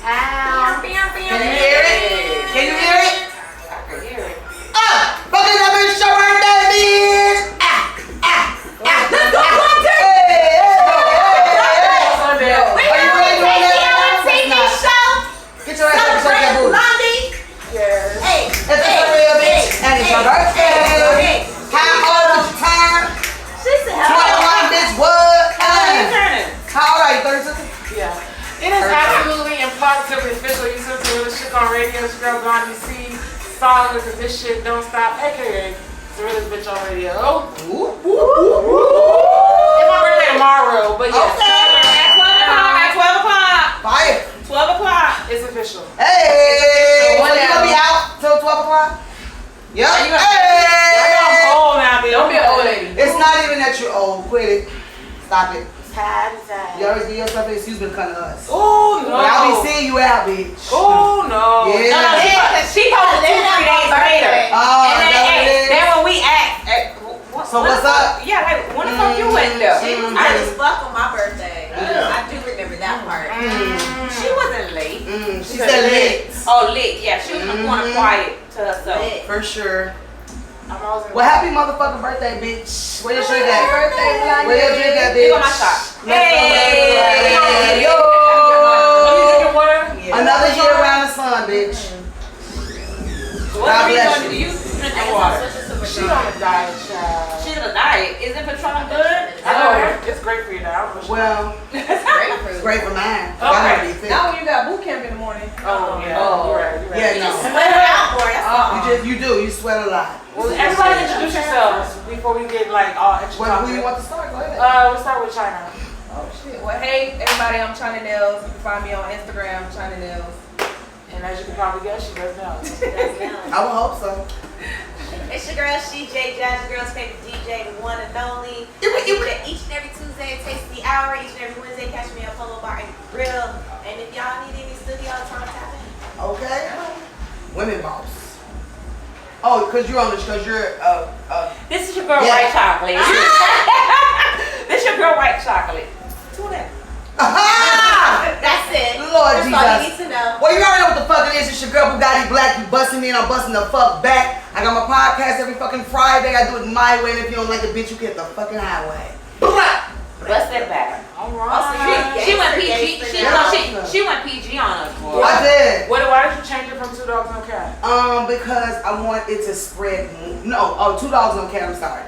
Ow. Can you hear it? Can you hear it? I can hear it. Fucking up and show her that bitch. Let's go, Blondie. Are you ready to TV show. Get your ass up and shake that booty. Blondie. Yes. It's a real bitch. And it's your birthday. How old is your turn? She said, 21, bitch. What? How are you turning? How old are you? 36? Yeah. It is absolutely and positively official. You listen to the shit on radio. It's your girl Blondie C Saga, because this shit don't stop. AKA the realest bitch on radio. It's my birthday tomorrow, but yes. Okay. At 12 o'clock. Fire. 12 o'clock. It's official. Hey. So you gonna be out till 12 o'clock? Yep. Hey. I'm old now, bitch. Don't be an old lady. It's not even that you're old. Quit it. Stop it. Sad. You always give yourself an excuse to come to us. Oh no. I'll be seeing you out, bitch. Oh no. Yeah. No, she posted 2-3 days later. Oh, And then when we asked, so what's up? Yeah, like when the fuck you went there? I was fucked on my birthday. I do remember that part. She wasn't late. She said lit. Oh, lit. Yeah, she was going quiet to herself. For sure. I'm always Well, happy motherfucking birthday, bitch. Where your drink at? Birthday, Where your drink at, bitch? Here go my shot. Hey, yo. Are you drinking water? Another year around the sun, bitch. God bless you. You drinking water? She on a diet, child. She's on a diet. Is it Patron good? I know it's great for you now. Well, it's great for mine. Okay. Now when you got boot camp in the morning. Oh yeah. You're right. Yeah, no. Sweat it out, boy. That's You do. You sweat a lot. Well, everybody introduce yourselves before we get like all extra. Who you want to start? Go ahead. We'll start with China. Oh shit. Well, hey everybody, I'm China Nails. You can find me on Instagram, China Nails. And as you can probably guess, she does know. I would hope so. It's your girl Shejay Jaz, your girl's favorite DJ, the one and only. Each and every Tuesday, it takes the hour. Each and every Wednesday, catch me on Polo Bar and Grill. And if y'all need any studio time, tap in. Okay. Women boss. Oh, because you're on this, because you're This is your girl white chocolate. This is your girl white chocolate. Tune in. That's it. Lord That's Jesus. all you need to know. Well, you already know what the fuck it is. It's your girl Bugatti Black. You busting me and I'm busting the fuck back. I got my podcast every fucking Friday. I do it my way. And if you don't like it, bitch, you get the fucking highway. Bust that back. All right. She went PG. She went PG on us. Boy. I did. Why did you change it from 2 dogs no cat? Because I want it to spread. No, 2 dogs no cat. I'm sorry.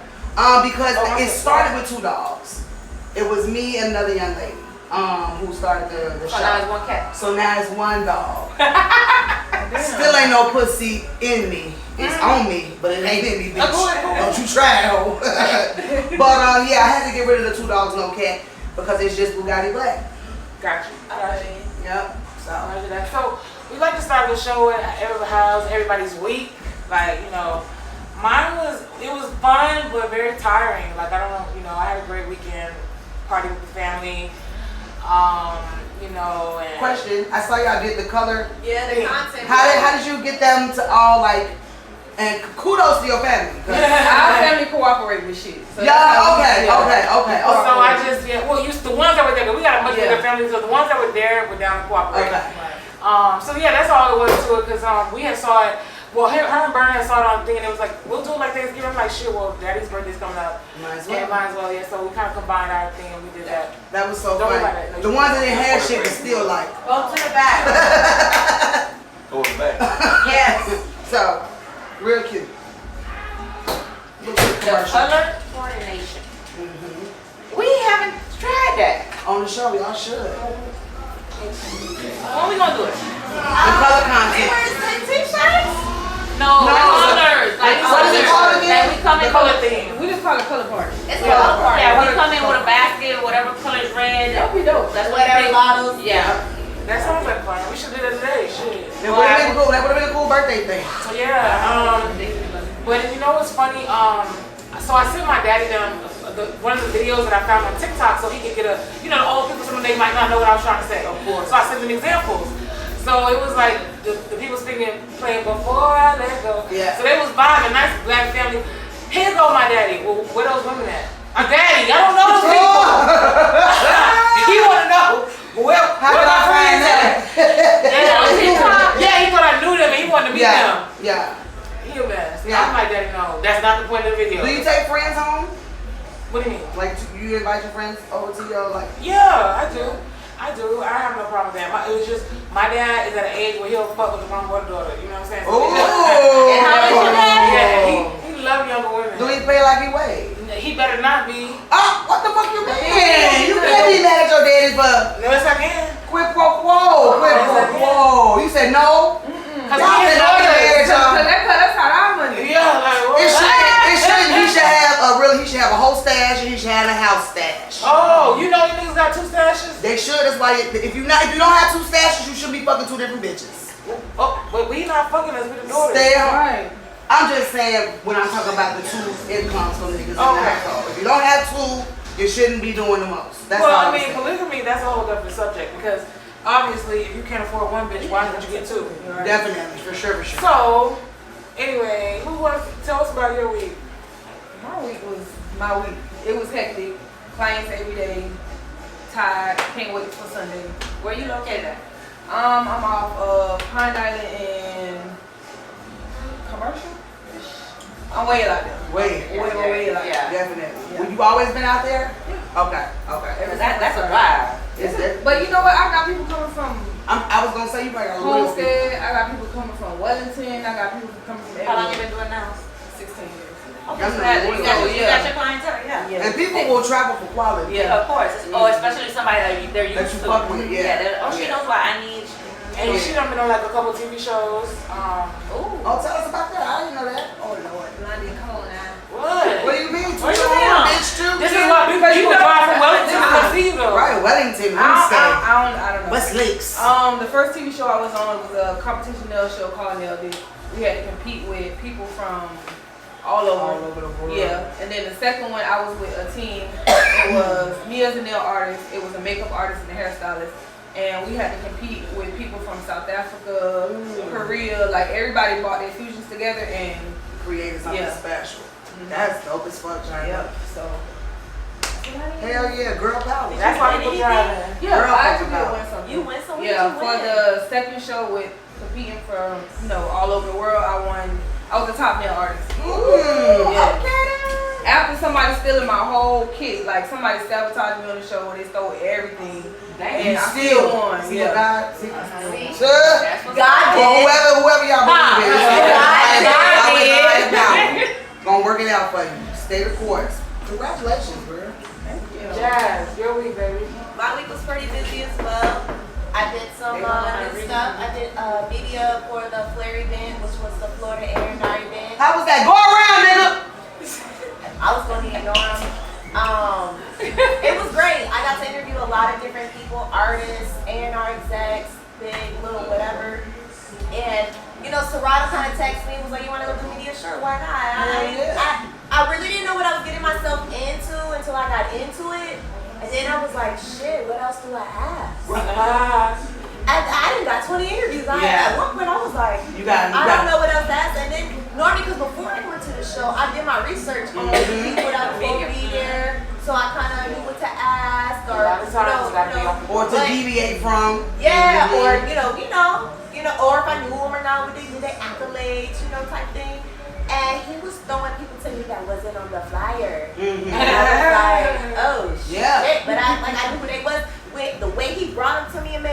Because it started with 2 dogs. It was me and another young lady. Who started the show. So now it's 1 cat. So now it's 1 dog. Still ain't no pussy in me. It's on me, but it ain't in me, bitch. Don't you try it, ho. But yeah, I had to get rid of the 2 dogs no cat because it's just Bugatti Black. Gotcha. Yep. So we like to start the show at everybody's week. Like, you know, mine was fun but very tiring. Like, I don't know, you know, I had a great weekend, party with the family. You know, and Question: I saw y'all did the color. Yeah, the content. How did you get them to all like? And kudos to your family. Our family cooperate with shit. So Okay. So I just the ones that were there, 'cause we got a much bigger family, so the ones that were there were down to cooperate. Okay. So yeah, that's all it was to it, because we had saw it. Well, her and Bern had saw it on the thing, and it was like, we'll do it like Thanksgiving. I'm like, shit, well, Daddy's birthday's coming up. Might as Yeah, well. might as well, yeah. So we kind of combined our thing, and we did that. That was so Don't funny. worry about it. No, The ones that didn't have shit was still like. Go to the back. Go in the back. Yes. So, real cute. Look at the The commercial. color coordination. We haven't tried that. On the show, y'all should. When we gonna do it? The color content. T-shirts? No, No. colors. Like What is it called again? Like we come in Color with theme. We just call it color party. It's Yeah. color party. yeah, we come in with a basket, whatever color is red. That'd be dope. That's what Whatever we bottles. Yeah. That sounds like fun. We should do that today. Shit. It would have been cool. That would have been a cool birthday thing. So yeah. But you know what's funny? So I sent my daddy one of the videos that I found on TikTok, so he could get the old people, some of them might not know what I was trying to say. Of course. So I sent them examples. So it was like the people playing Before I Let Go. Yeah. So they was vibing, nice black family. Here go my daddy. Well, where those women at? My daddy, I don't know those people. He wanna know. Where my friends at? you invite your friends over to your like? Yeah, I do. I have no problem with that. It was just my dad is at an age where he'll fuck with the mom or the daughter. You know what I'm saying? So And how is your dad? Yeah, he love younger women. Do he pay like he weigh? He better not be. Oh, what the fuck you mean? You can't be mad at your daddy for Yes, I can. quid pro quo. Quid pro quo. You said no? Cause Y'all he been is out there, daughters. y'all. Cause that's how our money. Yeah, like what? It should. He should have a whole stash and he should have a house stash. Oh, you know you niggas got 2 stashes? They should. That's why if you don't have 2 stashes, you should be fucking 2 different bitches. Oh, but we not fucking us with the daughters. Stay home. Right. I'm just saying when I'm talking about the 2 incomes from niggas in the household. If you don't have 2, you shouldn't be doing the most. That's well, all I I'm mean, saying. polygamy, that's a whole different subject because obviously if you can't afford 1 bitch, why don't you get 2? Right? Definitely, for sure. So, anyway, who wants to tell us about your week? My week was my week. It was hectic. Clients every day. Tired. Can't wait for Sunday. Where you located at? I'm off of Pine Island and Commercial. I'm way out there. Way Way out there. Yeah. definitely. Yeah. Well, you always been out there? Okay. That's a drive. Is that? But you know what? I got people coming from I was gonna say you probably got a little bit. Homestead. I got people coming from Wellington. I got people coming from How long you everywhere. been doing now? 16 years. Okay, That's so not you loyal. got Yeah. your clientele, yeah. Yeah. And people will travel for quality. Yeah. Of course. Especially somebody that they're That used you to. fuck with, yeah. She Yeah. knows what I need. And she done been on like a couple TV shows. Ooh. Oh, tell us about that. I didn't know that. Oh Lord, Blondie, come on now. What? What do you mean? Where you Toot your been? horn, bitch, too. This is what people drive from Wellington to see though. Right, Wellington, I Homestead, don't know. West Lakes. The first TV show I was on was a competition nail show called Nail Dick. We had to compete with people from all over the world. Yeah, and then the second one I was with a team. It was me as a nail artist. It was a makeup artist and a hairstylist. And we had to compete with people from South Africa, Korea. Like everybody brought their fusions together and Created something special. That's dope as fuck, Johnny. yep. So Hell yeah, girl power. That's why people driving. yeah, Girl, I actually talk did about win something. You win some. Yeah, for the second show with competing from all over the world, I won. I was a top nail artist. Yeah. After somebody stealing my whole kit, like somebody sabotaged me on the show and they stole everything. And I still won. See Yeah. what God? See? Sure. That's what's God up. Well, whoever y'all believe in. God did. Gonna work it out for you. Stay the course. Congratulations, bro. Thank you. Jazz, your week, baby. My week was pretty busy as well. I did some good stuff. I did media for the Flair event, which was the Florida A&R event. How was that? Go around, nigga. I was going to ignore them. It was great. I got to interview a lot of different people, artists, A&R execs, big, little, whatever. And, Serrata kind of texted me and was like, you want to go do media? Sure, why not? I really didn't know what I was getting myself into until I got into it. And then I was like, shit, what else do I ask? I done got 20 interviews. At one point I was like, I don't know what else to ask. And then normally, because before I went to the show, I did my research on the people that was going to be there. So I kind of knew what to ask or, or to deviate from. Yeah, or, or if I knew them or not, would they do their accolades, type thing. And he was throwing people to me that wasn't on the flyer. And I was like, oh shit. But I knew who they was. With the way he brought them to me and I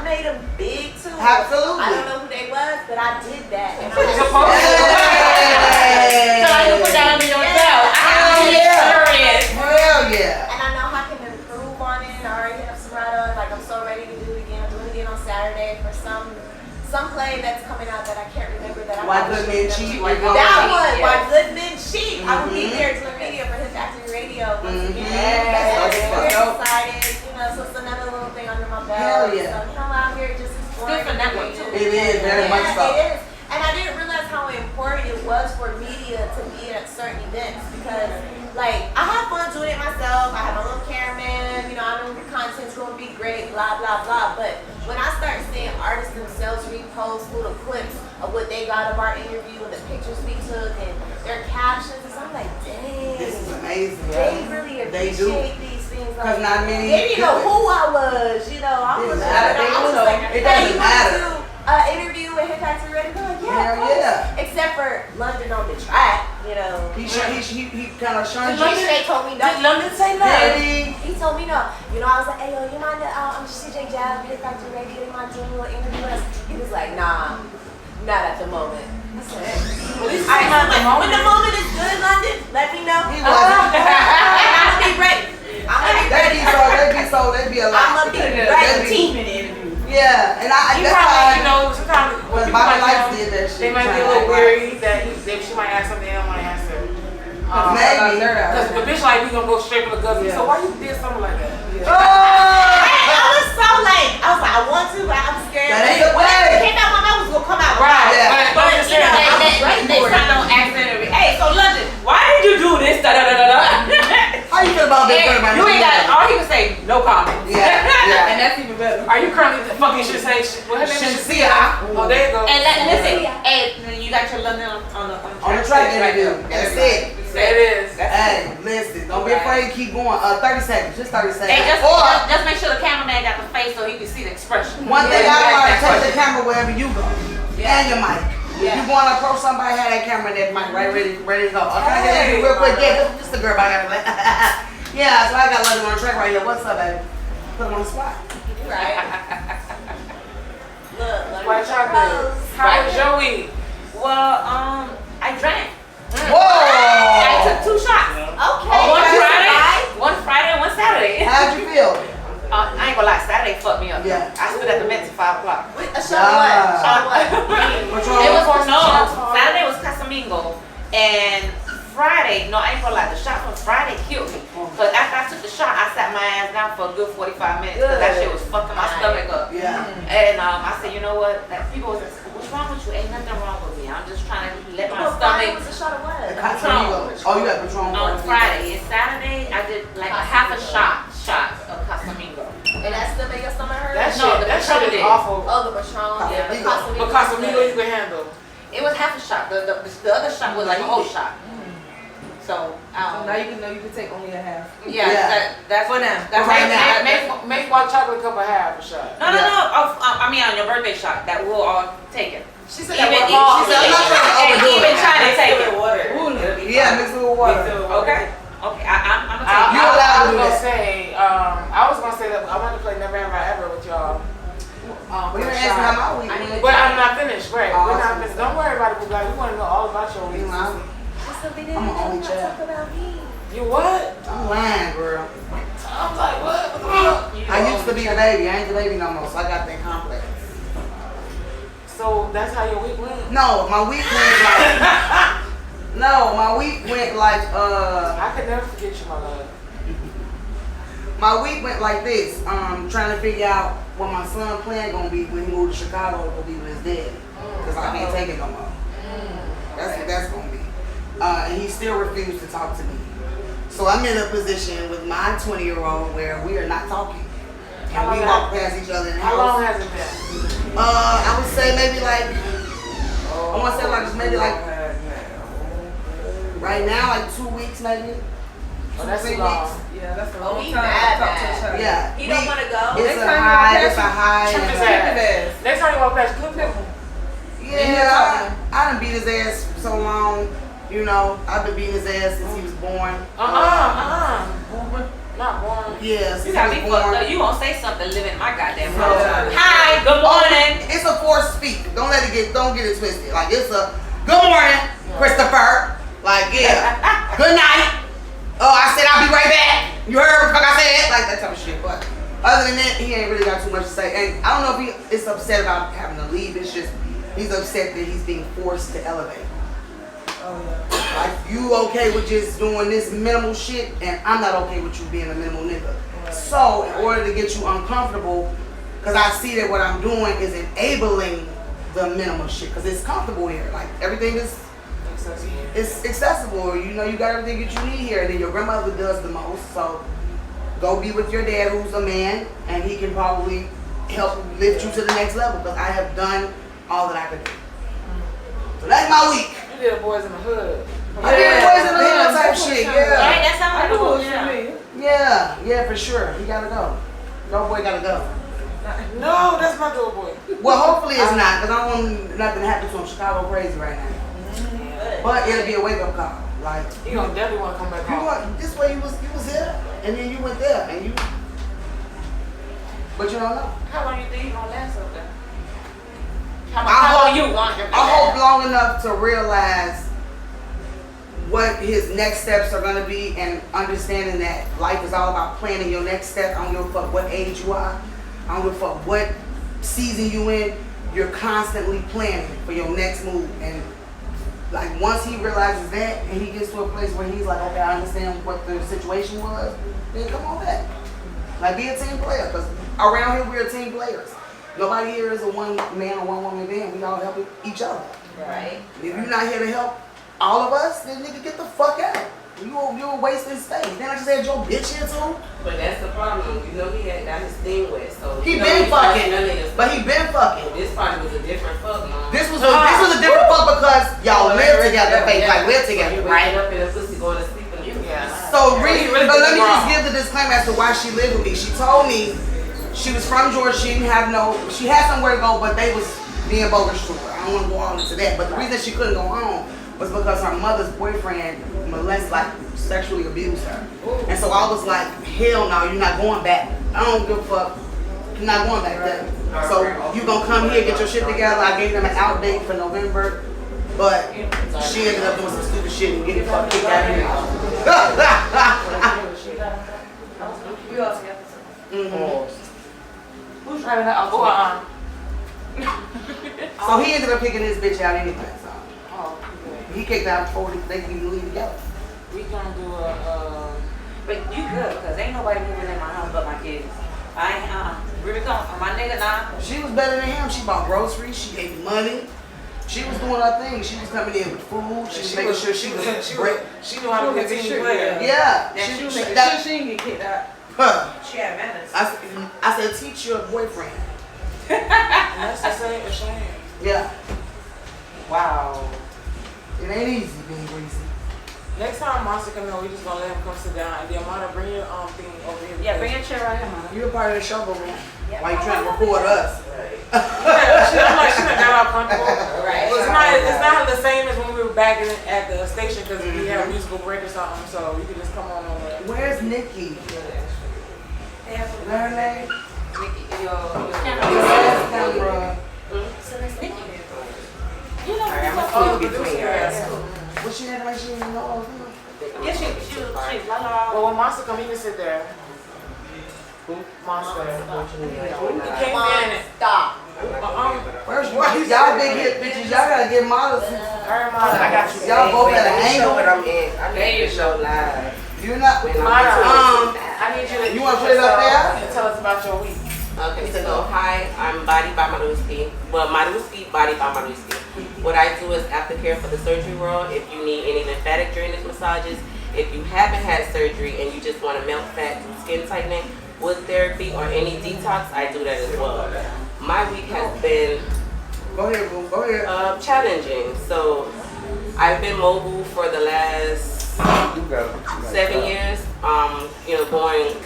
made them big too. Absolutely. I don't know who they was, but I did that. And I So I can put that under your belt. Hell yeah. And I know how I can improve on it. I already hit up Serrata. Like I'm so ready to do it again. I'm doing it again on Saturday for some play that's coming out that I can't remember that. Why Good Men Cheat? That one. Why Good Men Cheat. I will be there doing media for HitFactor Radio once again. Very excited. So it's another little thing under my belt. Hell yeah. So come out here just exploring. Good for network too. It is very much so. It is. And I didn't realize how important it was for media to be at certain events because, I have fun doing it myself. I have my little cameraman. I know the content's going to be great, blah, blah, blah. But when I start seeing artists themselves repost little clips of what they got of our interview and the pictures we took and their captions, I'm like, dang. This is amazing. They really appreciate these things. Because not many. They didn't know who I was, I was like, it hey, doesn't you matter. want to do an interview with HitFactor Radio? They're like, yeah, Hell yeah. Except for London on the track. you know. He kind of shunned you. Shejay told me no. Did London say no? Daddy. He told me no. You know, I was like, hey, yo, you mind that I'm Shejay Jaz, HitFactor Radio, you mind doing a little interview with us? He was like, nah, not at the moment. I said, Well, this is all right, not the moment. when the moment is good, London, let me know. He wasn't. I'm gonna be ready. I'm gonna be ready. They be a lot. I'm gonna be ready. Team in the interview. Yeah, and I You that's probably, why you know, sometimes when people Bobby like Lights him, did that shit. they might be a little weary that she might ask something they don't want to answer. Maybe. Because the bitch like, we gonna go straight for the guts. So why you did something like that? Oh! I was so late. I was like, I want to, but I'm scared. That ain't the When way. it came out, my mouth was gonna come out. Right. Yeah. But I'm just saying, They signed on accident. Hey, so London, why did you do this? Da da da da da. How you feel about that? You ain't got. All he would say, no comment. Yeah. And that's even better. are you currently fucking shit saying shit? What her name is? Shensia. Oh, there you go. And listen, hey, you got your London on On the track interview. That's it. There it is. Hey, listen, don't be afraid. Keep going. 30 seconds. Just 30 seconds. Hey, Or just make sure the cameraman got the face so he can see the expression. one thing I learned: take the Yeah. camera wherever you go, and your mic. If you want to approach somebody, have that camera and that mic right ready to go. Okay, can I get that real quick? Yeah, just a girl, but I gotta yeah, so I got London on the track right here. What's up, baby? Put him on the spot. Right. Look, White chocolate. How was your week? Well, I drank. Whoa! I took 2 shots. okay. One Friday and one Saturday. How'd you feel? I ain't gonna lie, Saturday fucked me up. Yeah. I stood at the Met till 5 o'clock. Wait, a shot of what? Shot of what? What's It was wrong? no. Saturday was Casamingo, and Friday. No, I ain't gonna lie. The shot from Friday killed me. Cause after I took the shot, I sat my ass down for a good 45 minutes. Cause that shit was fucking my stomach up. Yeah. And I said, you know what? That people was like, what's wrong with you? Ain't nothing wrong with me. I'm just trying to let my Friday stomach. was a shot of what? Oh, you got Patron On Friday and Saturday, I did like a half a shot of Casamingo. And that still make your stomach hurt? That No, shit, the that shit Patron is did. awful. Oh, the Patron. Yeah, the Casamigos. But Casamigos you can handle. It was half a shot. The other shot was like a whole shot. So, So now you can take only a half. yeah. That's For now. That's Right right now. Make white chocolate cup a half a shot. No. I mean, on your birthday shot that we'll all take it. She said Even that she was said, I'm not trying to overdo even it. trying to take it. Yeah, mix it with water. Okay. Okay. I'm gonna take You it. allowed to I do was gonna that. say, I was gonna say that I wanted to play Never Have I Ever with y'all. We didn't ask how my week went. But I'm not finished, right? Oh, We're not awesome. finished. Don't worry about it, Bugatti. We want to know all about your week. You know, I'm an only child. Talk about me. You what? I'm lying, girl. I'm like, what? What the fuck? I used to be the baby. I ain't the baby no more, so I got that complex. So that's how your week went? No, my week went like. No, my week went like. I could never forget you, my love. My week went like this. Trying to figure out what my son plan gonna be when he moved to Chicago to go be with his dad, cause I can't take it no more. That's what that's gonna be. And he still refused to talk to me. So I'm in a position with my 20-year-old where we are not talking. And we walk past each other in the How long house. has it been? I would say maybe like, I want to say like maybe like, right now like 2 weeks maybe. Oh, that's 3 long. weeks. Yeah, that's a Oh, long he time mad, to talk to a mad. child. Yeah. He don't want to go. It's Next a time you high, walk it's a past high. Trip his and a- ass. Next time you walk past, clip him. Yeah, I done beat his ass so long. You know, I've been beating his ass since he was born. Not born. Yeah, since You he got was me fucked born. up. You won't say something living in my goddamn So- house. Hi, good morning. It's a forced speak. Don't get it twisted. Like it's a good morning, Christopher. Like yeah, good night. Oh, I said I'll be right back. You heard what the fuck I said? Like that type of shit. But other than that, he ain't really got too much to say. And I don't know if he is upset about having to leave. It's just he's upset that he's being forced to elevate. Oh yeah. Like you okay with just doing this minimal shit, and I'm not okay with you being a minimal nigga. So in order to get you uncomfortable, because I see that what I'm doing is enabling the minimal shit, because it's comfortable here. Like everything is it's accessible. You know, you got everything that you need here. And then your grandmother does the most. So go be with your dad, who's a man, and he can probably help lift you to the next level, because I have done all that I could do. So that's my week. You did a Boys in the Hood. I did Boys in the Hood type shit, yeah. Right, that sounds like a know whole what you mean. Yeah, for sure. He gotta go. No boy gotta go. No, that's my little boy. Well, hopefully it's not, because I don't want nothing to happen to him. Chicago crazy right now. But it'll be a wake up call. Like You gonna definitely want to come back home. this way you was here, and then you went there, and you. But you don't know. How long you think you gonna last up there? I How long hope- you want him to I hope last? long enough to realize what his next steps are gonna be, and understanding that life is all about planning your next step. I don't give a fuck what age you are. I don't give a fuck what season you in. You're constantly planning for your next move, and like once he realizes that, and he gets to a place where he's like, okay, I understand what the situation was, then come on back. Like be a team player, because around here we're team players. Nobody here is a one man or one woman band. We all help each other. Right. If you're not here to help all of us, then nigga get the fuck out. You're wasting space. Then I just had your bitch here too. But that's the problem. You know he had got his thing wet, so He been fucking, but he been fucking. This probably was a different fuck, mom. This was a different fuck because y'all live together, like live together, right? Up in the pussy going to sleep in you. Yeah. So Really but let me wrong. just give the disclaimer as to why she lived with me. She told me she was from Georgia. She didn't have she had somewhere to go, but they was being bogus to her. I don't want to go all into that, but the reason she couldn't go home was because her mother's boyfriend sexually abused her. And so I was like, hell no, you're not going back. I don't give a fuck. You're not going back there. So you gonna come here, get your shit together. I gave them an out date for November, but she ended up doing some stupid shit and getting fucking kicked out of here. We all together. Who's driving that Oh, out? So he ended up kicking his bitch out anyway. So Oh, he kicked out before they could even leave together. we gonna do But you good because ain't nobody moving in my house but my kids. I ain't, really don't. My nigga nah. She was better than him. She bought groceries. She gave me money. She was doing her thing. She was coming in with food. She was making sure she was great. she knew how to be a team player. Yeah. She was making that- sure she didn't get kicked out. Huh. She had manners. I said, teach your boyfriend. That's the same as shame. Yeah. Wow. It ain't easy being greasy. Next time Monster come in, we just gonna let him come sit down. And then Mona, bring your thing over here. Yeah, bring your chair right here, man. You're a part of the show, but why you trying to record us? I'm like, she done got all comfortable. Right. It's not the same as when we were back at the station because we had a musical break or something. So you can just come on over. Where's Nikki? They have Is that her name? Nikki, your Your camera. last camera. So that's Nikki. You know, Alright, I'm what's gonna up? speak between guys. What she had to make sure you know? Yeah, she la la. Well, when Monster come, he can sit there. Monster. He came in. Stop. Where's y'all big hit bitches? Y'all gotta get models. I got you. Y'all both at an Let me show angle. what I'm in. I need to show live. You're not. When I need you to You wanna put it up there? and tell us about your week. Okay, so hi, I'm Body by Mariski. Well, Mariski, Body by Mariski. What I do is aftercare for the surgery world. If you need any lymphatic drainage massages, if you haven't had surgery and you just want to melt fat, do skin tightening, wood therapy, or any detox, I do that as well. My week has been Go ahead, boo. Go ahead. challenging. So I've been mobile for the last 7 years. Going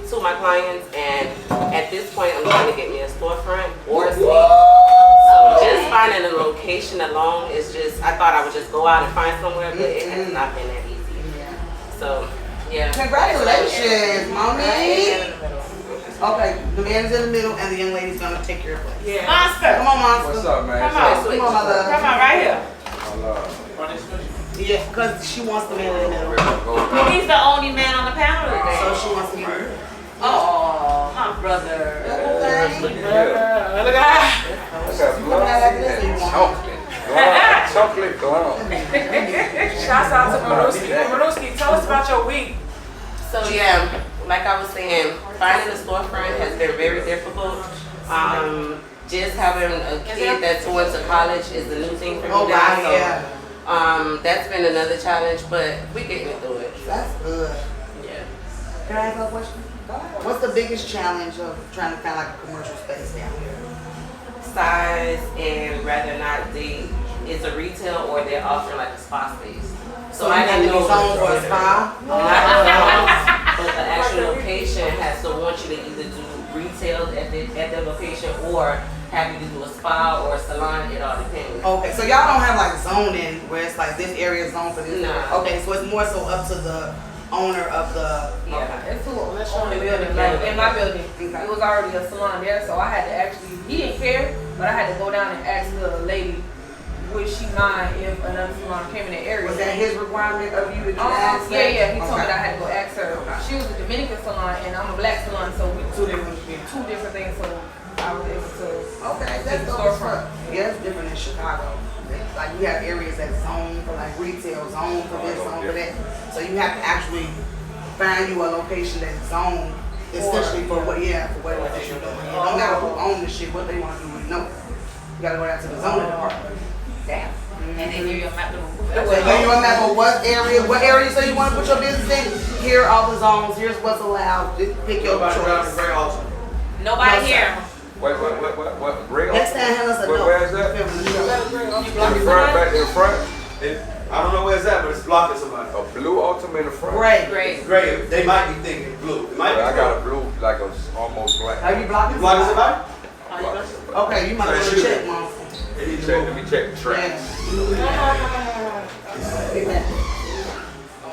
to my clients, and at this point, I'm trying to get me a storefront or a suite. So just finding a location alone is just. I thought I would just go out and find somewhere, but it has not been that easy. So yeah. Congratulations, mommy. Okay, the man's in the middle, and the young lady's gonna take your place. Yeah. Monster. Come on, monster. What's up, man? Come on. Come on, my love. Come on, right here. Yeah, because she wants the man in the middle. He's the only man on the panel today. So she wants to be here. Oh, my brother. Look at that. Chocolate cologne. Shouts out to Mariski. Mariski, tell us about your week. So yeah, like I was saying, finding a storefront has been very difficult. Just having a kid that's going to college is the new thing for me Oh, now. wow, So, yeah. that's been another challenge, but we getting through it. That's good. Yeah. Can I ask you a question? What's the biggest challenge of trying to find like a commercial space down here? Size and whether or not it's a retail or they're offering like a spa space. So I didn't know for for a spa. not but the actual location has to want you to either do retail at the location or have you to do a spa or a salon. It all depends. Okay, so y'all don't have like zoning where it's like this area is zoned for this. Nah. Okay, so it's more so up to the owner of the. Yeah. It's who owned the building. Like in my building, it was already a salon there, so I had to actually. He didn't care, but I had to go down and ask the lady, would she mind if another salon came in the area? Was that his requirement of you to ask? Yeah. He told me that I had to go ask her. She was a Dominican salon and I'm a black salon, so we two different things. So I was able to. Okay, that's the storefront. Yeah, it's different in Chicago. Like you have areas that zone for like retail, zone for this, zone for that. So you have to actually find you a location that's zoned, especially for what you're doing. You don't matter who owns the shit, what they want to do with no. You gotta go down to the zoning department. Damn. And they give you a map to move. They give you a map of what area so you want to put your business in. Here are all the zones. Here's what's allowed. Just pick your choice. Nobody here. What? Real? Next time, hand us a note. Where is that? In the front, back in the front. I don't know where it's at, but it's blocking somebody. A blue Ultima in the front. Great. Gray. They might be thinking blue. It might be I blue. got a blue, like a almost black. Are you blocking Blocking somebody? somebody? Okay, you might want to check, mom. Let me check the track.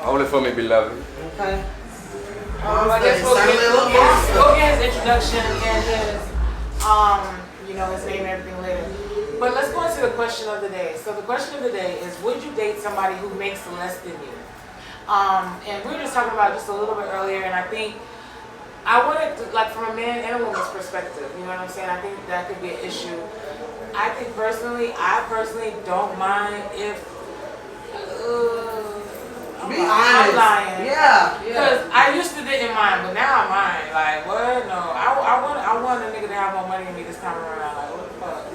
Only for me, beloved. Okay. I guess we'll get his introduction and his, his name and everything later. But let's go into the question of the day. So the question of the day is, would you date somebody who makes less than you? And we were just talking about just a little bit earlier, and I think I wanted to, like, from a man and a woman's perspective, you know what I'm saying? I think that could be an issue. I think I personally don't mind if Be honest. I'm lying. Yeah. Because I used to didn't mind, but now I mind. Like, what? No. I want a nigga to have more money than me this time around. Like, what the fuck?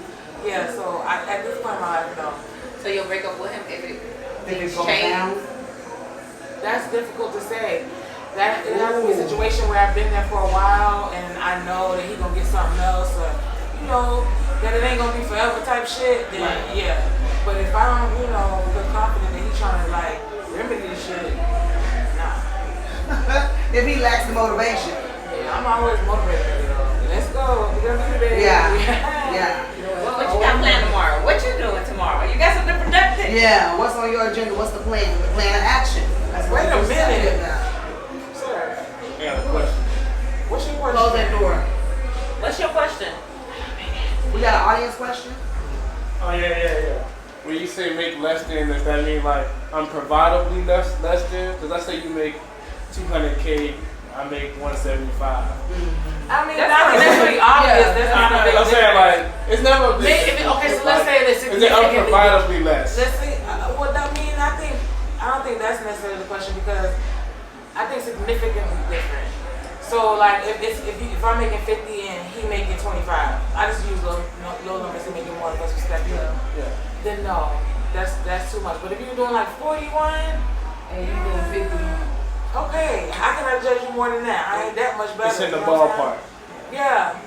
Yeah, so at this point in my life, no. So you'll break up with him if If it goes down. That's difficult to say. That it has to be a situation where I've been there for a while and I know that he gonna get something else, or that it ain't gonna be forever type shit. Then yeah. But if I don't, feel confident that he's trying to like remedy the shit, nah. If he lacks the motivation. Yeah, I'm always motivated. Let's go. We're gonna do it. Yeah. What you got planned tomorrow? What you doing tomorrow? You got something productive? Yeah. What's on your agenda? What's the plan? The plan of action. That's Wait a minute. Sir. I got a question. What's your question? Close that door. What's your question? We got an audience question? Oh yeah. When you say make less than, does that mean like unprovidably less than? Because let's say you make $200K, I make 175. I mean, that's pretty obvious. That's not a big I'm saying like it's never. Okay, so let's say it's is it unprovidably less? Let's see. What I mean, I don't think that's necessarily the question, because I think significantly different. So like if I'm making 50 and he making 25, I just use low numbers to make it more of us respectful. Yeah. Then no, that's too much. But if you're doing like 41 And you doing 50. okay, how can I judge you more than that? I ain't that much better. It's in the you know what I'm ballpark. saying? Yeah,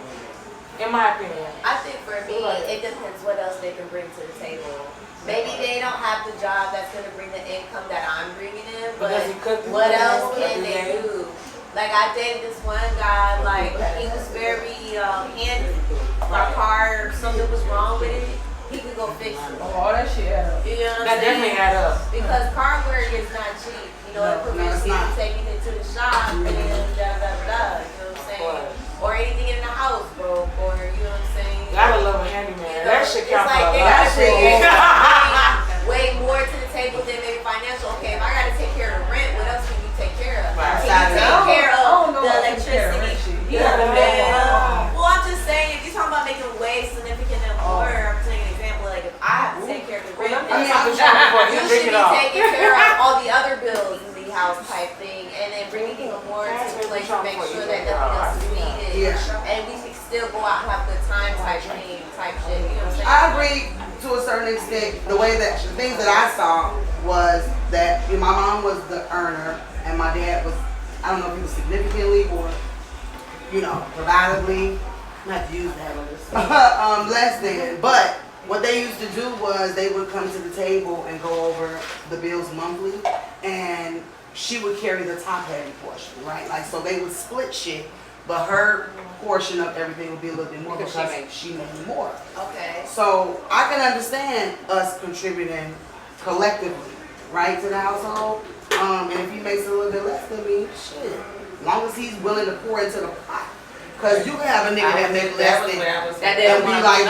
in my opinion. I think for me, it depends what else they can bring to the table. Maybe they don't have the job that's going to bring the income that I'm bringing in, but does he cook? what else can they do? Like, I dated this one guy, like, he was very handy. My car, something was wrong with it, he could go fix it. Oh, all that shit add up. You know what That I'm saying? definitely add up. Because car work is not cheap. It prevents me from taking it to the shop and da. You know what I'm saying? Or anything in the house, bro. Or, you know what I'm saying? Gotta love a handyman. That shit count It's for like a they lot. gotta bring way more to the table than maybe financial. Okay, if I gotta take care of the rent, what else can you take care of? Right. Can you take care I don't of know the about taking care of rent electricity? shit. You know what I mean? Well, I'm just saying, if you're talking about making way significantly more, I'm taking an example, like if I have to take care of the rent, you should be taking care of all the other bills in the house type thing, and then bringing even more to the place to make sure that nothing else is needed, and we can still go out and have a good time type thing, type shit. You know what I'm saying? I agree to a certain extent. The way that the things that I saw was that my mom was the earner and my dad was, I don't know if he was significantly or, providably. I have to use that. Less than. But what they used to do was they would come to the table and go over the bills monthly and she would carry the top heavy portion, right? Like, so they would split shit, but her portion of everything would be a little bit more because she made more. Okay. So I can understand us contributing collectively, right, to the household. And if he makes a little bit less than me, shit, as long as he's willing to pour into the pot. Cause you can have a nigga that make less than and be like,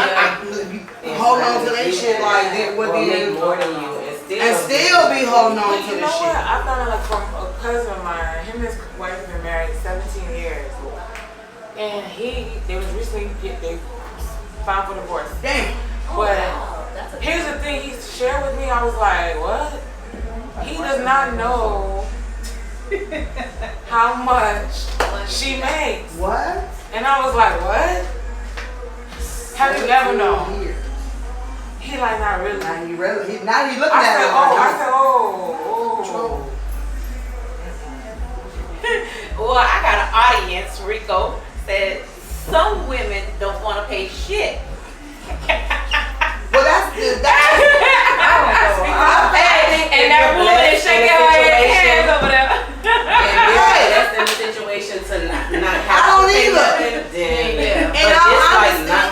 hold on to that shit like that would be more than you and still be holding on to You the know what? shit. I found out like from a cousin of mine. Him and his wife have been married 17 years, and they was recently they filed for divorce. Damn. But here's the thing he shared with me. I was like, what? He does not know how much she makes. What? And I was like, what? Have you ever known? He like, not really. Now he looking at it. I said, oh. Well, I got an audience. Rico said some women don't want to pay shit. Well, that's and that woman is shaking her hands over there. That's in the situation to not have I don't to pay either. nothing.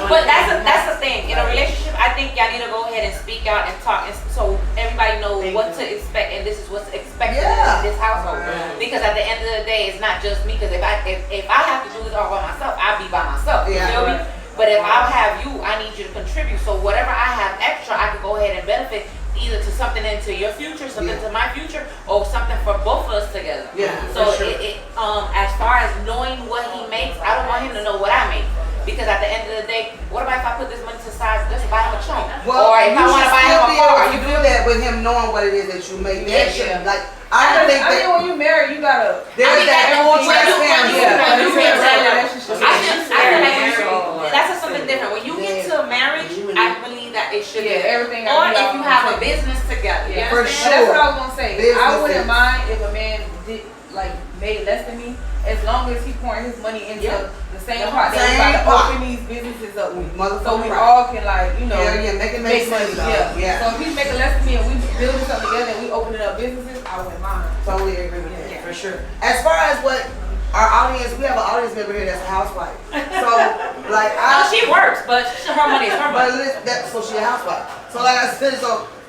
But that's the thing. In a relationship, I think y'all need to go ahead and speak out and talk, and so everybody knows what to expect, and this is what's expected in this household. Because at the end of the day, it's not just me. Because if I have to do this all by myself, I'll be by myself. You feel me? But if I have you, I need you to contribute. So whatever I have extra, I can go ahead and benefit either to something into your future, something to my future, or something for both of us together. Yeah. So as far as knowing what he makes, I don't want him to know what I make. Because at the end of the day, what about if I put this money to the side just to buy him a chunk? Well, or if I want to buy him a car? You do that with him knowing what it is that you make. Like I think that when you marry, you gotta. There's that full transparency. That's something different. When you get to marriage, I believe that it should be. Everything. Or if you have a business together. Yeah, for sure. sure. That's what I was gonna say. I wouldn't mind if a man made less than me, as long as he pouring his money into the same pot that we're about to open these businesses up with. So we all can make money. So if he's making less than me and we building something together and we opening up businesses, I wouldn't mind. Totally agree with that, for sure. As far as what our audience, we have an audience member here that's a housewife. So like she works, but her money is her money. So she a housewife. So like I said,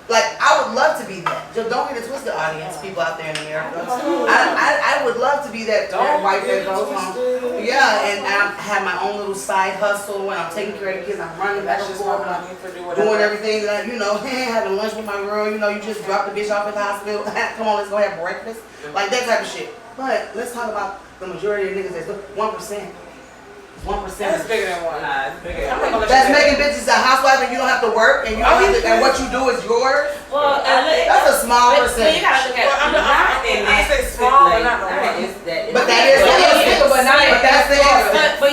like I would love to be that. Just don't get it twisted, audience, people out there in America. I would love to be that wife that goes home. Yeah, and I have my own little side hustle when I'm taking care of the kids. I'm running back and forth, doing everything that having lunch with my girl. You just drop the bitch off at the hospital. Come on, let's go have breakfast. Like that type of shit. But let's talk about the majority of niggas that's 1%. 1%. That's bigger than one. That's making bitches a housewife and you don't have to work and you don't have to, and what you do is yours. Well, that's a small percentage. You gotta look at I say small, but not But that is the essence. But that's the essence. But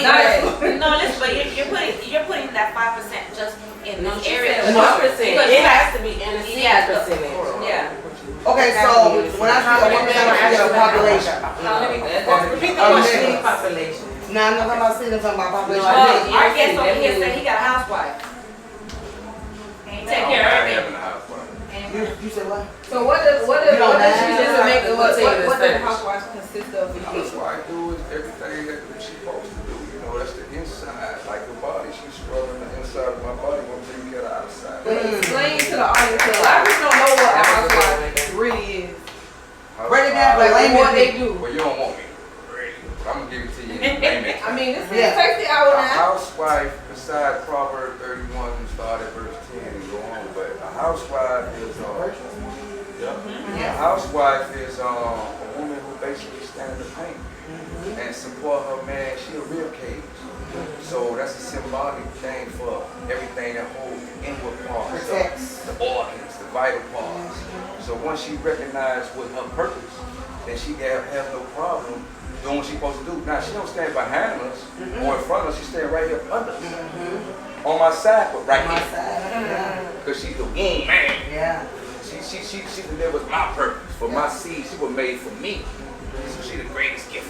you're putting that 5% just in this area. 1%. It has to be in a percentage. Yeah. Okay, so when I say 1% of the population. Repeat the question. Population. No, I'm not talking about cities, I'm talking about population. Our guest over here said he got a housewife. Take care of everything. You said what? So what does she just make? What does the housewife consist of? The housewife do is everything that she's supposed to do. That's the inside, like the body. She's scrubbing the inside of my body. I'm taking care of the outside. But explain to the audience, a lot of people don't know what a housewife really is. Break it down, like what they do. Well, you don't want me. I'm gonna give it to you in layman's terms. I mean, this takes the hour A now. housewife, besides Proverbs 31, we start at verse 10 and go on, but a housewife is a housewife is a woman who basically stands in the paint and support her man. She a rib cage. So that's a symbolic thing for everything that holds inward parts, the organs, the vital parts. So once she recognizes what her purpose, then she have no problem doing what she's supposed to do. Now, she don't stand behind us or in front of us. She stand right here under us. On my side, but right here. Because she's the womb man. Yeah. She delivers my purpose. For my seed, she was made for me. So she's the greatest gift.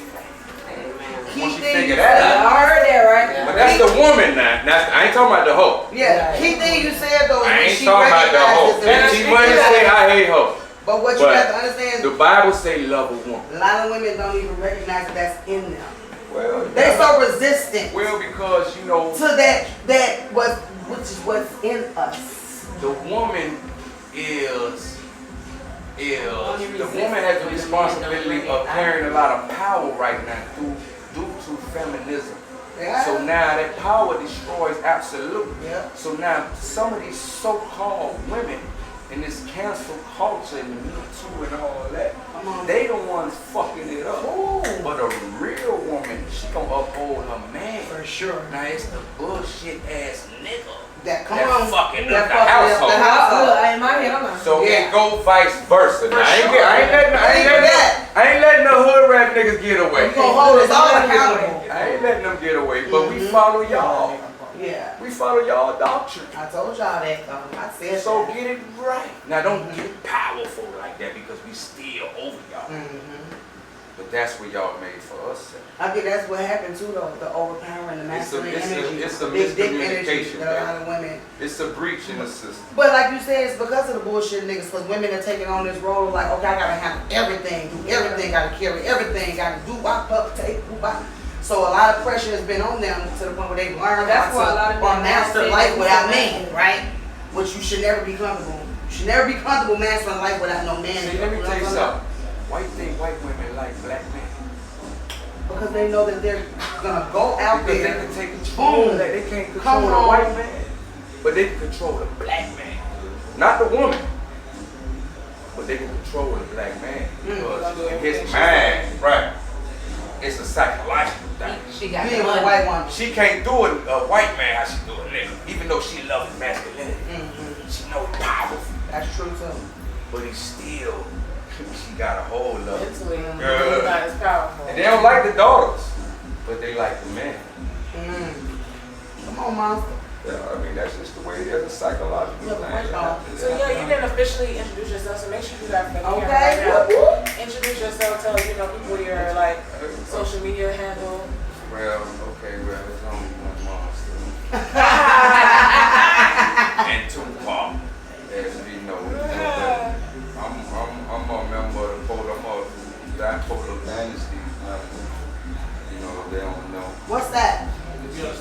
Once you figure that out. I heard that, right? But that's the woman now. I ain't talking about the hoe. Yeah. Key thing you said though is I when ain't she talking about the hoe. recognizes And she might say, I hate hoe. But what you have to understand, the Bible say love a woman. A lot of women don't even recognize that that's in them. Well, they so resistant. Well, because you know to which is what's in us. The woman the woman has the responsibility of carrying a lot of power right now due to feminism. Yeah. So now that power destroys absolute. Yeah. So now some of these so-called women in this cancel culture and the Me Too and all that, they the ones fucking it up. Ooh. But a real woman, she gonna uphold her man. For sure. Now it's the bullshit ass nigga that fucking up the household. So it go vice versa. Now, I ain't letting the hood rap niggas get away. You gonna hold us all accountable. I ain't letting them get away, but we follow y'all. Yeah. We follow y'all doctrine. I told y'all that though. I said so get it right. Now don't get powerful like that because we still over y'all. But that's what y'all made for us. I think that's what happened too though. The overpowering, the masculine energy. It's a big dick energy miscommunication. that a lot of women. It's a breach in the system. But like you said, it's because of the bullshit niggas. Because women are taking on this role of like, okay, I gotta handle everything, do everything, gotta carry everything, gotta do wop up, take wop. So a lot of pressure has been on them to the point where they've learned how to master life without men, right? Which you should never be comfortable. You should never be comfortable mastering life without no man. See, let me tell you something. Why you think white women like black men? Because they know that they're gonna go out there. Because they can take control. They can't control the white man, but they can control the black man. Not the woman, but they can control the black man because in his mind, right? It's a psychological thing. She got a white woman. She can't do it a white man how she do a nigga. Even though she loves masculinity, she knows powerful. That's true too. But he's still. She got a whole lot. Mentally, not as powerful. And they don't like the daughters, but they like the man. Come on, monster. Yeah, I mean that's just the way it is. A psychological thing. So yeah, you didn't officially introduce yourself, so make sure you got that. Okay. Introduce yourself. Tell people your like social media handle. Well, okay, it's only one monster. And Tupac, as we know. I'm a member of the Polo Dynasty. You know, they don't know. What's that?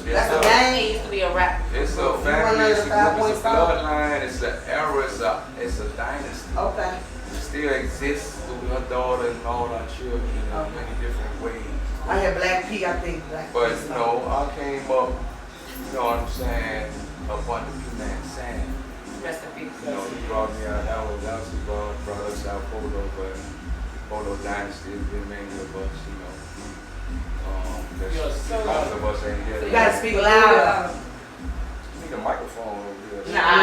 That's a gang? It used to be a rap. It's a family, it's a bloodline, it's an era, it's a dynasty. Okay. It still exists through her daughter and all our children in many different ways. I had Black P, I think. But you know, I came up, you know what I'm saying, up under P-Man Sand. Rest in peace. You know, he brought me out, that was brought us out Polo, but Polo Dynasty has been many of us, you know. Most of us ain't here. You gotta speak louder. You need a microphone over here. Nah,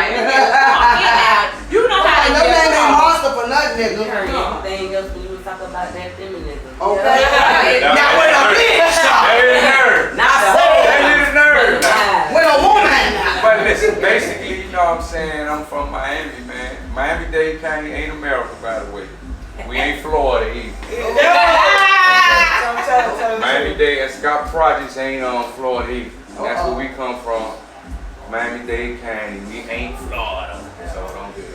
you know how to no name ain't monster for nothing, nigga. Anything else when you was talking about that feminism. Okay. Now when a bitch when a woman. But listen, basically, you know what I'm saying, I'm from Miami, man. Miami-Dade County ain't America, by the way. We ain't Florida either. Miami-Dade and Scott Projects ain't Florida either. That's where we come from. Miami-Dade County, we ain't Florida. So don't do it.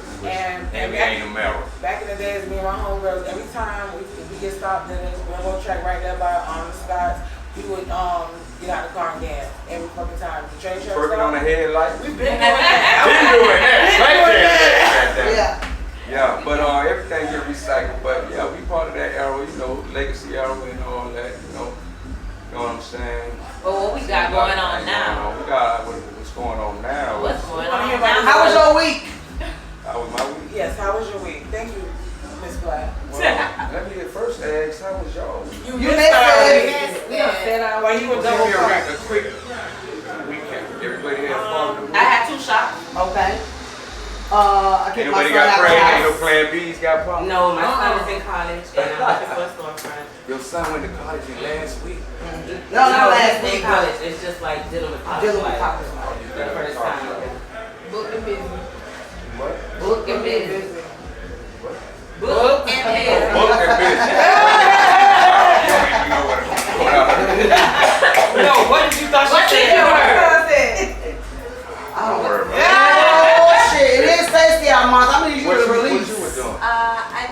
And we ain't America. Back in the days, me and my homegirls, every time we get stopped in this railroad track right there by Scott's, we would get out the car and gas every fucking time. The train truck Working on the headlight. We've been doing that. Yeah, but everything get recycled. But yeah, we part of that era, you know, legacy era and all that, you know. You know what I'm saying? But what we got going on now? We got what's going on now. What's going on now? How was your week? How was my week? Yes, how was your week? Thank you, Miss Black. Well, let me first ask, how was y'all week? You missed it. Well, you were double a quick weekend. Everybody had fun. I had 2 shots. Okay. I keep my Anybody son got out the plan? Ain't no house. plan B's got problem? No, my son is in college and I'm looking for a storefront. Your son went to college last week. No, not last he's week. in college. It's just like dealing with college. Dealing with college. The first time. Book and business. What? Book and business. Book and business. Book and business. You know what? No, what did you thought she said? Don't worry about it. Oh shit, it is tasty out, Month. I'm gonna use you to release. What you were doing? I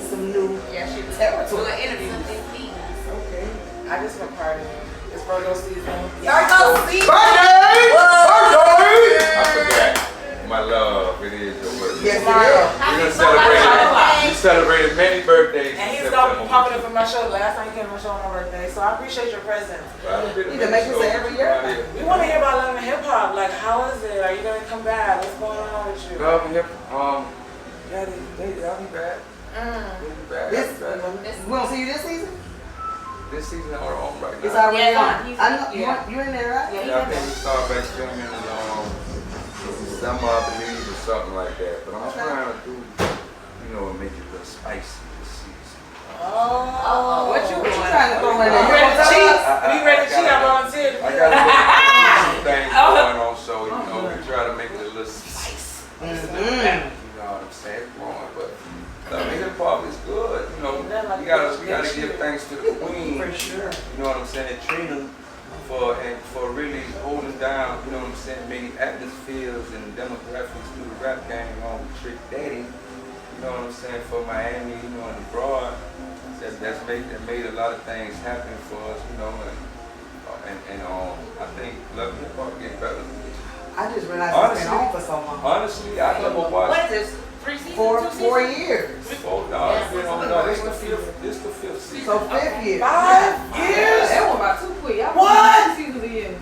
some new territory. Okay. I just went party. It's Virgo season. Virgo season! Birthday! Birthday! I forgot. My love, it is your birthday. Yes, You celebrated many birthdays. And he's gonna be popping up in my show. Last time he came to my show on my birthday, so I appreciate your presence. You can make this every year. We want to hear about Love and Hip Hop. Like, how is it? Are you gonna come back? What's going on with you? Love and Hip Hop. Yeah, they'll be back. They'll be back. We don't see you this season? This season are on right now. It's already on. Yeah. I know you in there, right? Yeah, I think we start back filming in December, I believe, or something like that. But I'm trying to do, make it a little spicy this season. Oh. What you trying to throw in there? You ready to cheat? We ready to cheat? I volunteered. I got some things going on, so we try to make it a little spicy. You know what I'm saying? Growing, but hip hop is good. We gotta give thanks to the queen. For sure. You know what I'm saying? Trina for really holding down, you know what I'm saying, many atmospheres and demographics through the rap game on Trick Daddy. You know what I'm saying, for Miami, and abroad. That made a lot of things happen for us, and I think Love and Hip Hop get better. I just realized it's been on for so long. Honestly, I never watched. What is this? 3 seasons? 2 seasons? 4 years. This the fifth season. So 5th year. 5 years? That went by too quick. What? Seasons again.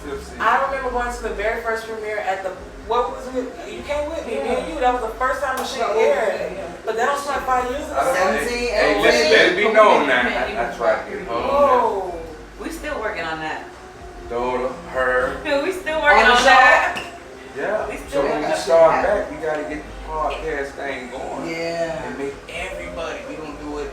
Fifth season. I remember going to the very first premiere at the, what was it? You came with me, me and you. That was the first time the shit aired. But that was like 5 years ago. 17, Hey, let it be known now. I tried to get home. Whoa. We still working on that. Daughter, her. Dude, we still working on that. Yeah. We So still when we working start back, we gotta get the podcast thing going. Yeah. And make everybody, we don't do it,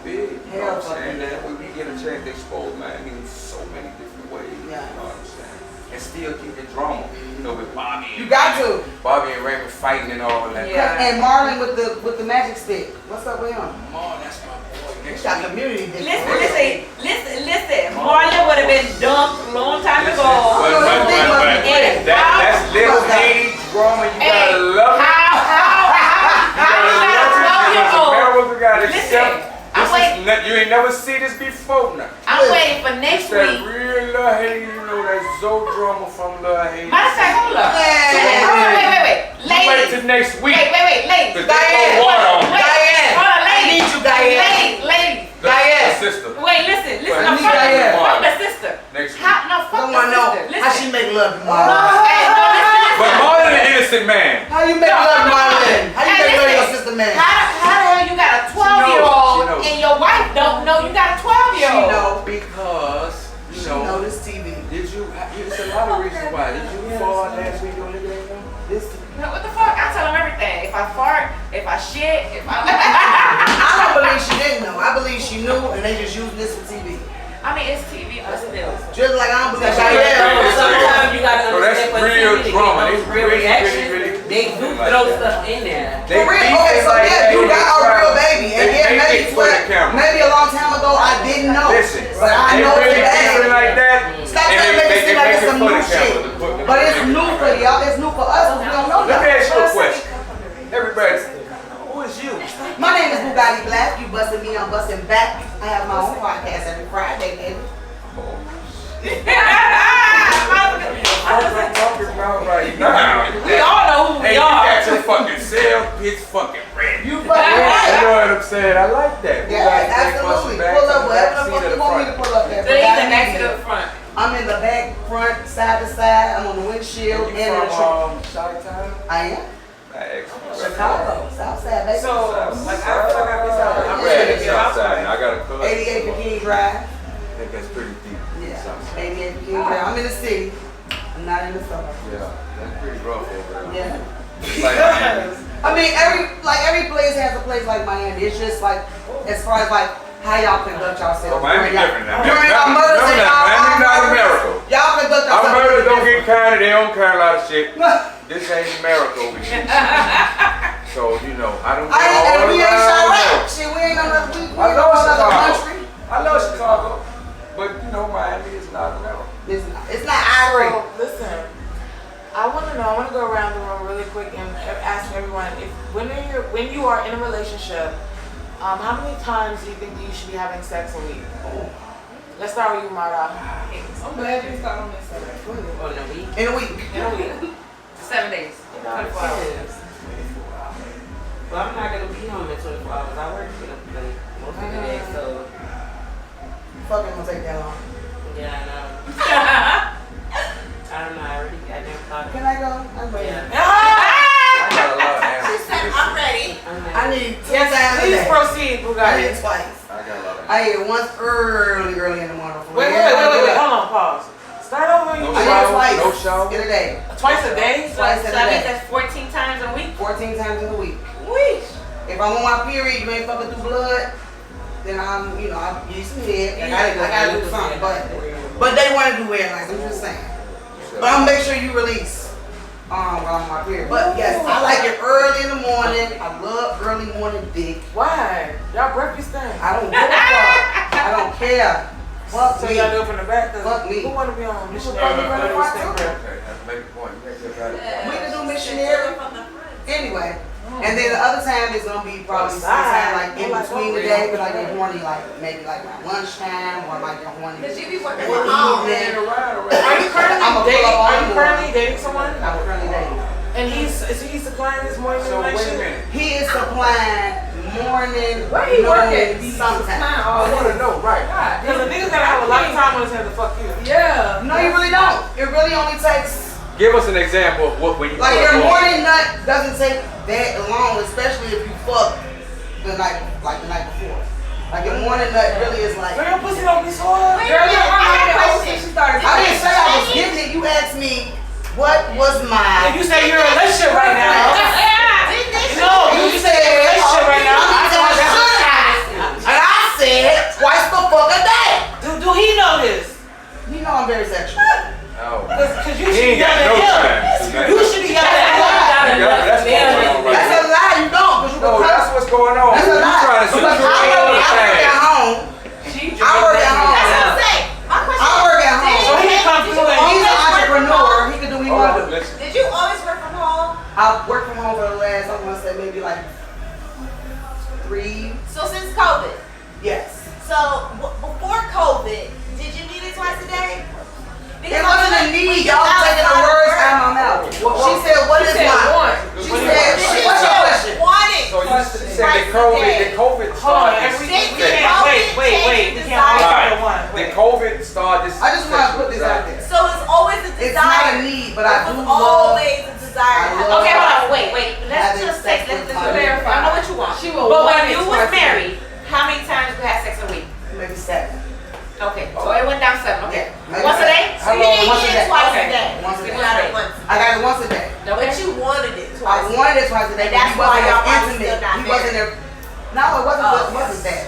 big. You know what I'm saying? That way we get a chance to expose Miami in so many different ways. Yeah. You know what I'm saying? And still keep the drama, with Bobby. You got to. Bobby and Raymond fighting and all that. Yeah. And Marlon with the magic stick. What's up with him? Mom, that's my boy. He got community. Listen. Marlon would have been dumped a long time ago. That's little Haiti drama. You gotta love it. You gotta accept. You ain't never see this before now. I'm waiting for next That week. real Lil Haiti, that Zoe drama from Lil Haiti. Matter of fact, hold up. Wait. Wait till next week. Wait, ladies. Diane. Hold on, ladies. Diane. Sister. Wait, listen. Wait, No, fuck the sister. Next week. No, fuck the sister. How she make love to Marlon? But Marlon an innocent man. How you make love to Marlon? How you make love to your sister man? How the hell you got a 12-year-old and your wife don't know you got a 12-year-old? She know because, She know this TV. There's a lot of reasons why. Did you fall last week on the game? What the fuck? I tell them everything. If I fart, if I shit, if I... I don't believe she didn't know. I believe she knew and they just used this for TV. I mean, it's TV, but still. Just like I don't believe she Sometimes you gotta So that's understand real what drama. those It's real really, reactions. really They do throw stuff in there. For real? Okay, so yeah, you got a real baby. And yeah, maybe a long time ago I didn't know. Listen, But I they know really today. feeling like that. Stop trying to make it seem like it's some new shit. But it's new for y'all. It's new for us. We don't know Let me that. ask you a question. Everybody, who is you? My name is Bugatti Black. You busting me, I'm busting back. I have my own podcast every Friday, baby. I'm talking about right now. We all know who we Hey, you are. got your fucking cell pitch fucking ready. You fucking right. You know what I'm saying? I like that. Yeah, absolutely. Pull up whatever the fuck you want me to pull up there. So they either back to the front. I'm in the back, front, side to side. I'm on the windshield You and in the truck. from Chi-Town? I am. Chicago, South Side, baby. So, like, I feel like I'm I'm ready ready to to get get outside. outside. I got a cousin. 88 Bikini Drive. I think that's pretty deep. Yeah, Southside. 88 Bikini Drive. I'm in the city. I'm not in the suburbs. Yeah, that's pretty rough over there. Yeah. It's like Miami. I mean, every place has a place like Miami. It's just like, as far as like how y'all conduct yourselves. Oh, Miami different now. During our murders and Miami not America. Y'all conduct Our yourselves. murders don't get counted. They don't count a lot of shit. This ain't America over here. So, I don't know all we ain't around. Chirac. Shit, we ain't another I love another Chicago. country. I love Chicago. But, Miami is not America. It's not Ivory. So, listen, I want to go around the room really quick and ask everyone if when you are in a relationship, How many times do you think you should be having sex a week? Let's start with you, Mara. I'm glad you started on this subject. In a week. In a week. In a week. 7 days. 24 hours. Well, I'm not gonna be home in 24 hours. I work most of the day, so. Fucking gonna take that long. Yeah, I know. I don't know. I never thought. Can I go? I'm ready. Yeah. I got a lot of She answers. said, I'm ready. I need 2 Yes, times a please day. proceed, I Bugatti. need twice. I got a lot of I ate it once early in the morning. Wait, hold on, pause. Start over. No I shower, ate twice no shower. in a day. Twice a day? Twice in So a that means day. that's 14 times a week. 14 times in a week. Week. If I'm on my period, you ain't fucking through blood, then I'm, I need some head. I gotta do something. But they want to do it, like I'm just saying. But I'm gonna make sure you release while I'm on my period. But yes, I like it early in the morning. I love early morning dick. Why? Y'all breakfast thing. I don't give a fuck. I don't care. Fuck So me. y'all do it from the back? Fuck me. Who wanna be on? You should probably run a part too. Okay, that's a make a point. You make that right. We can do missionary. Anyway. And then the other time is gonna be probably sometime like in between the day, but I get horny like maybe like my lunchtime or like get horny. Because you be working in the from home. evening. Are you I'ma pull up on you. currently dating someone? I'm currently dating. And he's supplying this morning So wait a information? minute. He is supplying morning, Where he work at? sometime. I want to know, right? Because a nigga gotta have a lot of time on his hands to fuck you. Yeah. No, you really don't. It really only takes Give us an example of what when you like your morning nut doesn't take that long, especially if you fuck the night before. Like your morning nut really is like. Girl, pussy don't be sore. Wait a Girl, minute, I have a question. she started. I didn't say I was getting it. You asked me what was my. If you say you're in a relationship right now. No, you said you're in a relationship right now. And I said twice the fuck a day. Do he know this? You know I'm very sexual. Oh. Because you He should be ain't got yelling no at time. him. You should be yelling at him. That's going on right That's a now. lie. You don't, because you No, can that's cut. what's going on. That's a You lie. trying to Because secure all the I work things. at home. I work at home. That's what I'm saying. My question I work at home. So he can come through and He's an entrepreneur. He can do what he want to do. Listen. Did you always work from home? I've worked from home for the last, I want to say maybe like 3. So since COVID. Yes. So before COVID, did you need it twice a day? It wasn't a need. Y'all taking the words out of my mouth. She said, "What is my?" She said, "What's your question?" Wanted. So you said the COVID Hold on, started. we can't, wait. We can't all talk at once. The COVID started. I just want to put this out there. So it's always a It's not desire. a need, but I do It's love. always a desire. I love- Okay, hold on, wait. Let's Having just sex take, let's with my clarify. I know what you want. She will But want when it you twice was a day. married, how many times you had sex a week? Maybe 7. Okay, so it went down 7. Okay, Maybe once a 7. day. So you didn't Once a get day. it twice Okay. a day. Once a You day. got it once. I got it once a day. But you wanted it I twice. wanted it twice a day, And but that's he why wasn't y'all as probably intimate. still not He wasn't there. No, it wasn't. Oh, It wasn't that.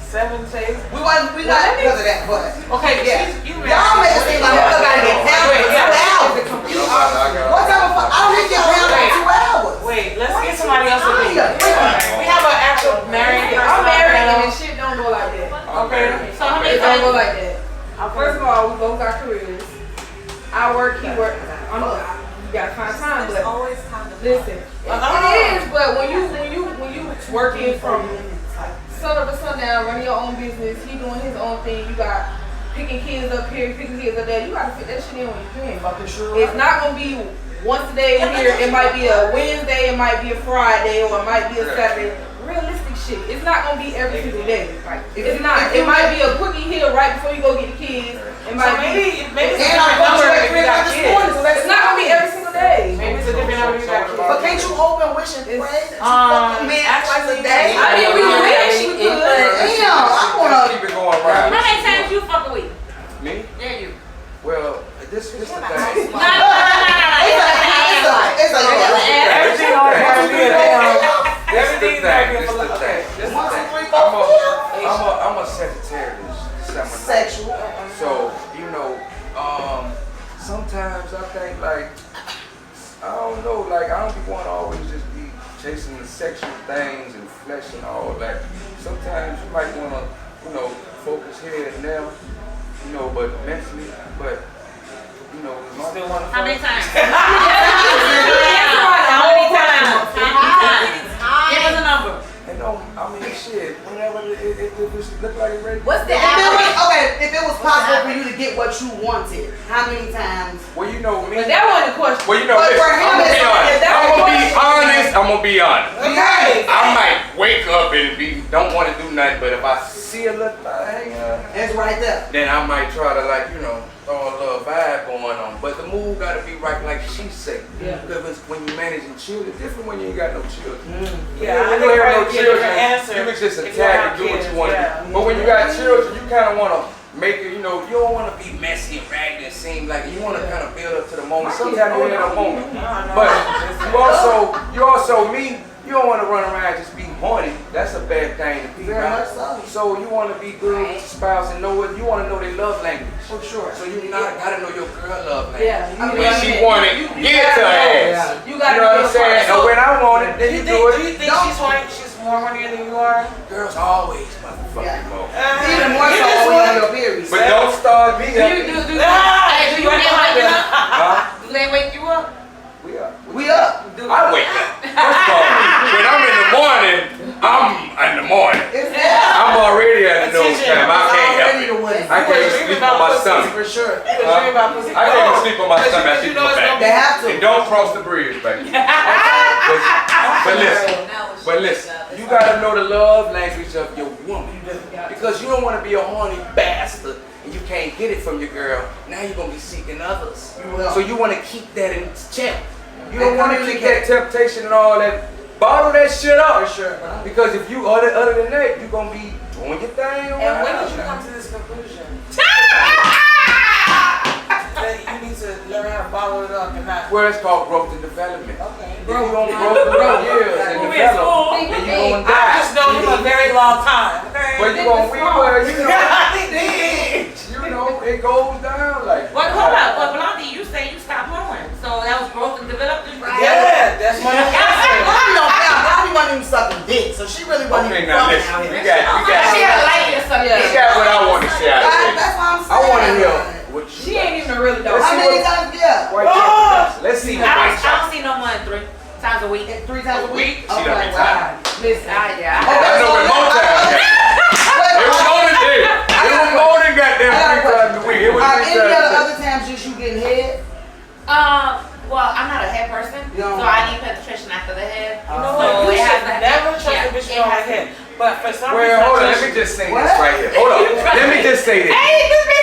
7 days. We wasn't. We not because of that, but Okay, yeah. you Y'all make it seem like we gotta get pounded for 2 hours. What type of? I don't need to get pounded for 2 hours. Wait, let's get somebody else to I be. need a freaking- We have an actual married person. I'm married on and shit don't go like that. Okay. So how many It don't go times? like that. First of all, we both got careers. I work, he work. You gotta find time, There's but always time to listen, it is. But when you working from sun up to sundown, running your own business, he doing his own thing. You got picking kids up here, picking kids up there. You gotta fit that shit in when you can. It's not gonna be once a day here. It might be a Wednesday, it might be a Friday, or it might be a Saturday. Realistic shit. It's not gonna be every single day. Like, it's not. It might be a quickie hit right before you go get the kids. It might be. Maybe it's a And I different fucked number you at if 3 you got o'clock this kids. morning, so that's It's not gonna be every single day. Maybe it's a different number if you got But kids. can't you hope and wish and pray that you fuck a man twice a actually, day? I mean, we wish we could. Damn, I wanna. Keep it going How right. many times you fuck a week? Me? Yeah, you. Well, this is the thing. No. It's a Everything always gotta be a damn. Everything's gotta be a This is the full. thing. This is the 1, 2, thing. 3, 4, 5. I'm a Sagittarius. Sexual. So, sometimes I think like, I don't know, like I don't be want to always just be chasing the sexual things and flesh and all that. Sometimes you might want to, focus here and there, but mentally, Still wanna How many fuck? times? How many times? Give us a number. I I mean, shit, whenever it look like it's ready. What's the If it was possible for you to get what you wanted, how many times? Well, you know me. But that wasn't the question. Well, you know this. I'm gonna be honest. Yes. I might wake up and don't want to do nothing, but if I see a little thing, It's right there. then I might try to throw a little vibe going on. But the mood gotta be right, like she said. Yeah. Because when you're managing children, it's different when you ain't got no children. Yeah, I When think you have no everybody get a children, different answer you can just if you attack have and do what kids, you want to yeah. do. But when you got children, you kind of want to make it, you don't want to be messy and raggedy and seem like you want to kind of build up to the moment. Sometimes you have a moment. But you also you don't want to run around just be horny. That's a bad thing to be around. So you want to be good with your spouse and know what you want to know their love language. For sure. So you gotta know your girl love language. Yeah. When she want it, give it to her ass. You You got know what I'm saying? And when I want it, then you do it. Do you think she's more hornier than you are? Girls always motherfucking more. Even more so when you're on your period. But don't start me up. Hey, do you wake up? Huh? Do they wake you up? We up. I wake up. First of all, when I'm in the morning, I'm already at the nose time. I can't help it. I can't even sleep on my stomach. For sure. I can't even sleep on my stomach after you go back. They have to. And don't cross the bridge, baby. But listen, you gotta know the love language of your woman. Because you don't want to be a horny bastard and you can't get it from your girl. Now you're gonna be seeking others. So you want to keep that in check. You don't want to keep that temptation and all that. Bottle that shit up. For sure. Because if you other than that, you're gonna be doing your thing. And when did you come to this conclusion? That you need to learn how to bottle it up and not. Well, it's called growth and development. Okay. If you don't grow years and develop, then you're gonna die. I just know him a very long time. But you know, it goes down like. Well, hold up. But Blondie, you say you stopped blowing. So that was growth and development. Yeah, that's my answer. Blondie wasn't even sucking dick, so she really wasn't even now fucking listen, out we here. got She had a light or something. You got what I want to say out of this. That's what I'm saying. I want to hear what you She ain't even really though. How many times? Yeah. Let's see what I don't see no more than 3 times a week. 3 times a week? She done been tired. Listen, Yeah. I know it more times. It was more than this. It was more than goddamn 3 times a week. It was 3 Any times. other times just you getting head? Well, I'm not a head person, so I need penetration after the head. You know what? You it has should to- never trust yeah, a bitch it on my has to- head. But for some reason, Well, hold on. Let me just say this right here. Hold on. Let me just say this. Hey, this bitch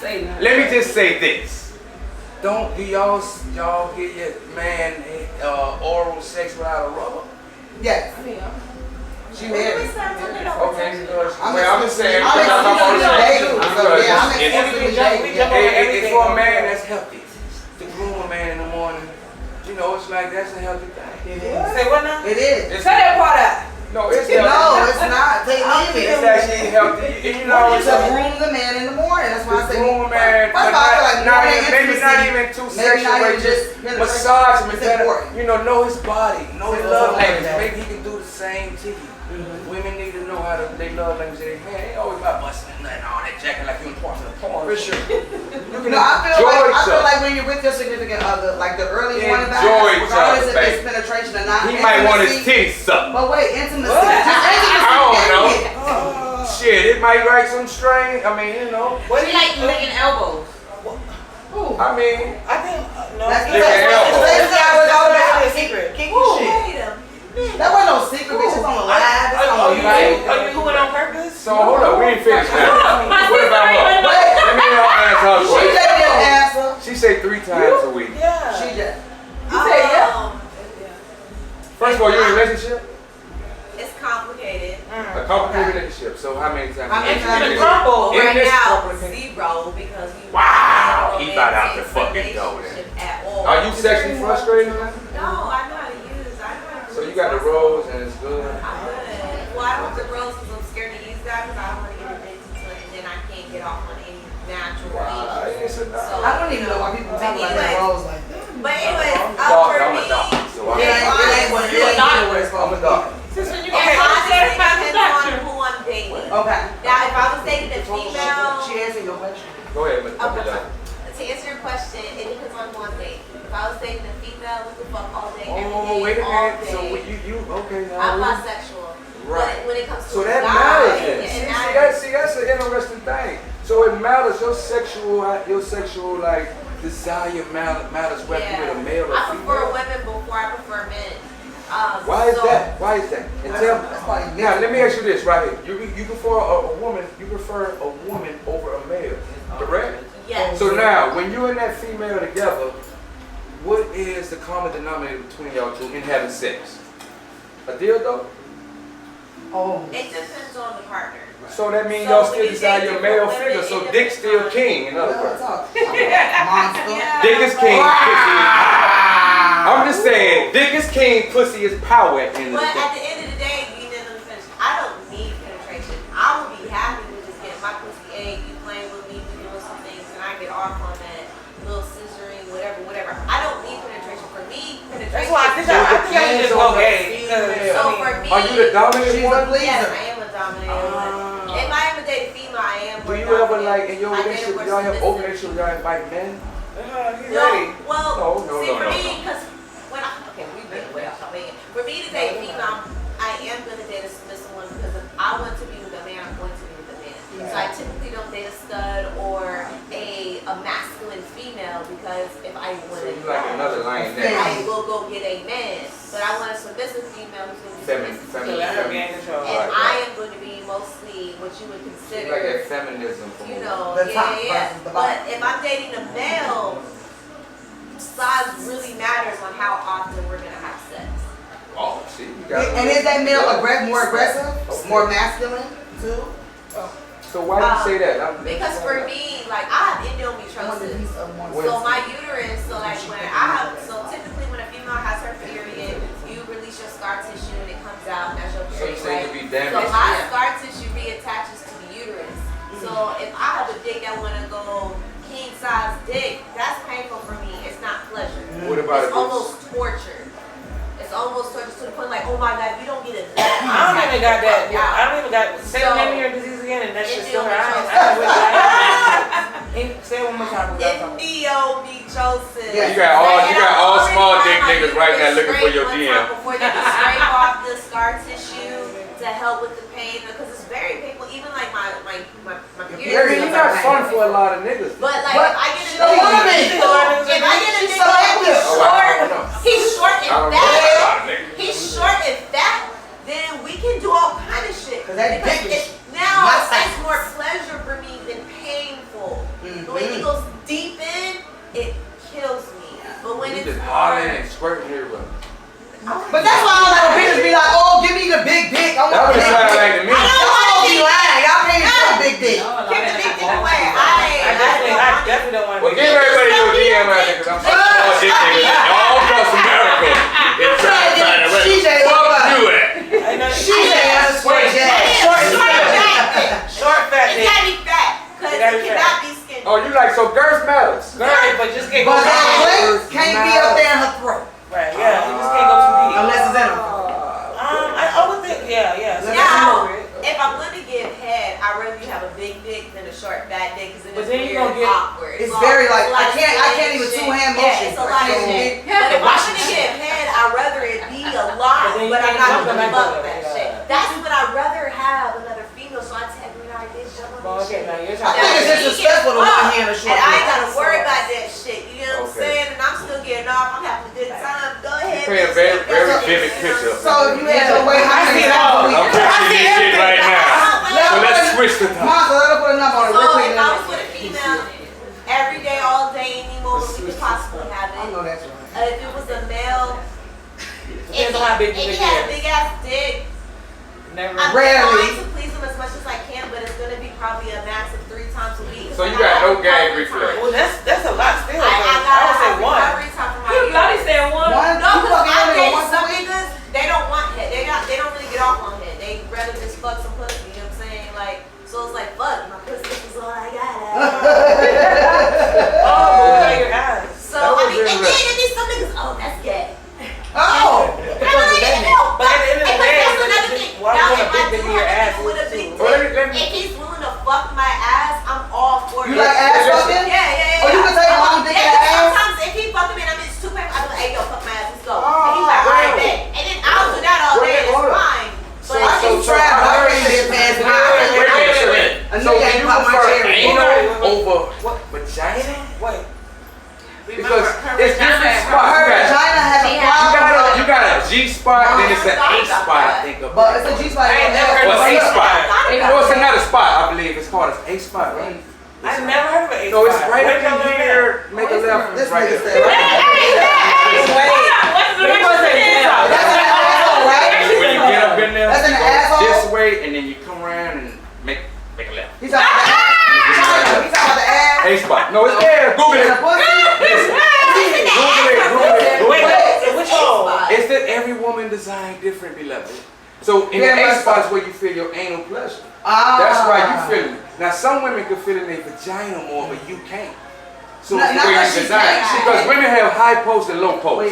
said Let me just say this. Don't do y'all get your man oral sex without a rubber? Yes. She married. Okay, because I'm just saying. I'm exclusively dating. So yeah, I'm It's- exclusively dating. It's for a man that's healthy. To groom a man in the morning, it's like that's a healthy thing. say what now? It is. Say that part out. No, it's No, healthy. it's not. They leave It's it. actually healthy. It's a groom the man in the morning. That's why I say groom a man, First of all, I feel like not morning even, maybe not intimacy, even too maybe not sexual, even just penetration. massage him. It's Better, important. know his body, know his So love something like language. that. Maybe he can do the same to you. Women need to know how to they love language. They ain't always about busting and nothing, all that jacking like you in parts of the porn. For sure. You can I feel like when you're with your significant other, like the early morning Enjoy vibes, regardless if baby. it's penetration or not. He might want his intimacy- titties sucked. But wait, intimacy. What? Just intimacy. I don't know. period. Shit, it might write some strain. I mean, What do you like licking elbows? I mean, I think no. That's Lick an elbow. That's what all about. a secret. Kinky shit. That wasn't no secret, bitch. It's on the live. It's on the Are you doing it on purpose? so hold up, we ain't finished now. What about her? Wait. Let me answer her She question. didn't answer. She say 3 times a week. Yeah. She just. You said yeah. First of all, you in a relationship? It's complicated. A complicated relationship. So how many times? How many you times? been Crumble. in Right this now, complicated- 0 because we Wow, he don't got out the maintain fucking door then. relationship at all. Are you sexually frustrated? No, I know how to use. I know how to So you use got the myself. rose and it's good. I'm good. Well, I don't have the rose because I'm scared to use that because I don't want to get addicted to it and then I can't get off on any natural Wow, agents. it's a So, I don't even know why people talk about their roles like that. But anyways, I'm a for me, doctor, so It ain't what it is. I'm a doctor. Since when you it get honestly certified as a depends doctor. on who I'm dating. Okay. Now, if I was dating a female, She answered your question. Go ahead, Mr. okay, Doctor. to answer your question, it depends on who I'm dating. If I was dating a female, we could fuck all day, every day. day, wait a all minute. day. So you okay now? I'm bisexual. Right. When it comes to So that guy, matters. Then. it See, matters. that's an interesting thing. So it matters. Your sexual like desire matters whether you're a male or I female. prefer women before I prefer men. Why is that? Why is that? And tell me. Now let me ask you this right here. You prefer a woman. You prefer a woman over a male, correct? Yes. So now, when you and that female together, what is the common denominator between y'all two in having sex? A dildo? Oh. It depends on the partner. So that means So y'all when still you desire date your different male women, figure. it So depends dick's still on- king, in other words. Monster. Dick is king, pussy is I'm just saying, dick is king, pussy is power at the end of But the at day. the end of the day, you know, let me finish. I don't need penetration. I will be happy with just getting my pussy egg, you playing with me, we doing some things, and I get off on that little scissoring, whatever. I don't need penetration. For me, penetration. That's why I think I just go gay. So for me, Are you the dominant one? yes, I am a dominant one. If I am a dated female, I am. Do you more ever dominant. like in your I date relationship, more y'all have submissive. open relationship, y'all invite men? He's No, ready. well, No, see, for no. me, because when okay, we've been way off topic. For me to date female, I am going to date a submissive one because if I want to be with a man, I'm going to be with a man. So I typically don't date a stud or a masculine female because if I want So to, you like another lion I there. will go get a man. But I want a submissive female who's going to be submissive to me. Let her be in control. And Right. I am going to be mostly what you would You consider, like that feminism from you know, The top yeah. versus the But bottom. if I'm dating a male, size really matters on how often we're gonna have sex. Oh, see, you got And is that male more aggressive? More masculine too? So why do you say that? Because for me, like I have endometriosis. So my uterus, so like when typically when a female has her period, you release your scar tissue and it comes out and that's your So you period, say it right? could be So damaged. my scar tissue reattaches to the uterus. So if I have a dick that wanna go king size dick, that's painful for me. It's not pleasure. What about It's almost torture. It's almost torture to the point like, oh my god, you don't get it. I don't even got that. I don't even got. Say the name of your disease again, and that shit's still her. Say it one more time. Endometriosis. Yeah, you got all small dick niggas right now looking for your DM. Before they can scrape off the scar tissue to help with the pain, because it's very painful. Even like my period. You got fun for a lot of niggas. But like What? if I get a Show nigga, me. if I get a She's nigga who's selective. short, I don't know. he's short I and don't know a fat. lot of niggas. He's short and fat. Then we can do all kind of shit. 'Cause that Because dick is now my it's size. more pleasure for me than painful. But when he goes deep in, it kills me. But when You it's just more, hollering and squirting everywhere. But that's why all little bitches be like, oh, give me the big dick. I That want would the big sound dick. like to me. Y'all be lying. Y'all can't even do a big dick. keep the big dick away. I definitely don't want to. Well, give everybody your DM out there, because I'm small dick niggas. All across America. It's trying to find a way. Shejay, Fuck what about? you at. Shejay has a square jazz. Short fat It dick. gotta be fat. Because It it gotta be cannot be skinny. Oh, you like, so girth matters. Girl, but just can't go But too that deep. length can't be up there in her throat. Right, yeah, you just can't go too deep. Unless it's in her. I would think, yeah. So Now, that's if I'm going to give head, I'd rather you have a big dick than a short fat dick because But it's then you weird gonna and get- awkward. It's a very lot- like, it's a lot I of can't even shit. two-hand Yeah, motion. it's a lot of shit. But if I'm going to give head, I'd rather it be a lot, But then you but I'm can't not jump going to back fuck over that it, shit. yeah. That's what I'd rather have another female, so I tell me I did jump on Well, this okay, shit. now you're I talking think it's disrespectful to one hand or short. And I ain't dick. got to worry about that shit. You know what I'm Okay. saying? And I'm still getting off. I'm having a good time. Go ahead. You paint a very, very vivid picture. So if you had your way, how many times a week? I'm picturing this shit right now. So let's switch the topic. Monster, let her put a number on it. So Real quick. if I was with a female, every day, all day, any moment we could possibly have I know it. that's right. If it was a male, Depends on how big the if dick he had a is. big ass dick, Never. I'm Rarely. trying to please him as much as I can, but it's gonna be probably a max of 3 times a week. So you got no gag reflex. Well, that's a lot still. I I gotta would say have one. recovery time for my You probably uterus. said one. One, No, you because fucking I only dated once a some week? niggas, they don't want head. They don't really get off on head. They rather just fuck some pussy. You know what I'm saying? Like, so it's like, fuck, my pussy is all I got. Oh, but without your eyes. So That I was mean, and interesting. then some niggas, oh, that's gay. Oh! But at the end of the day, That's another thing. why Now, would if a I big do dick in your have a ass? nigga with a big Well, dick, let me- if he's willing to fuck my ass, I'm all for it. You like ass fucking? Yeah. Oh, you can take long dick in the ass? Sometimes if he fucking me and I'm just too painful, I'm like, hey, yo, fuck my ass, let's go. And he's like, all right, G spot, then it's an A spot, I think. But it's a G spot. Or A spot. No, it's another spot, I believe. It's called an A spot, right? I never heard of an A spot. No, it's right up in here. Make a left. It's right there. When you get up in there, that's you an go asshole. this way, and then you come around and make a left. He's talking about the ass. A spot. No, it's there. Google it. Google it. Which one? It's that every woman designed different, beloved. So in the A spot is where you feel your anal pleasure. That's why you feel it. Now some women can feel it in their vagina more, but you can't. So it's the way you design. Because women have high post and low post.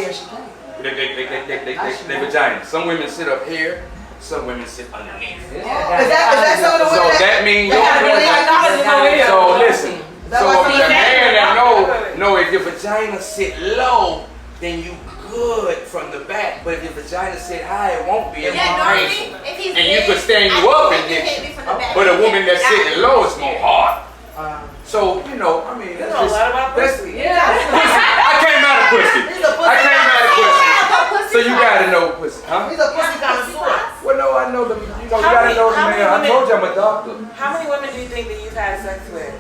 They vagina. Some women sit up here. Some women sit underneath. Is that some of the women? So that means your pleasure. So listen. So if the man that know if your vagina sit low, then you good from the back. But if your vagina sit high, it won't be. It's more painful. And you could stand you up and hit you. But a woman that's sitting low is more hard. So, you know, I mean, that's just, pussy. I came out of pussy. So you gotta know pussy, huh? He's a pussy connoisseur. Well, no, I know you gotta know the man. I told you I'm a doctor. How many women do you think that you've had sex with?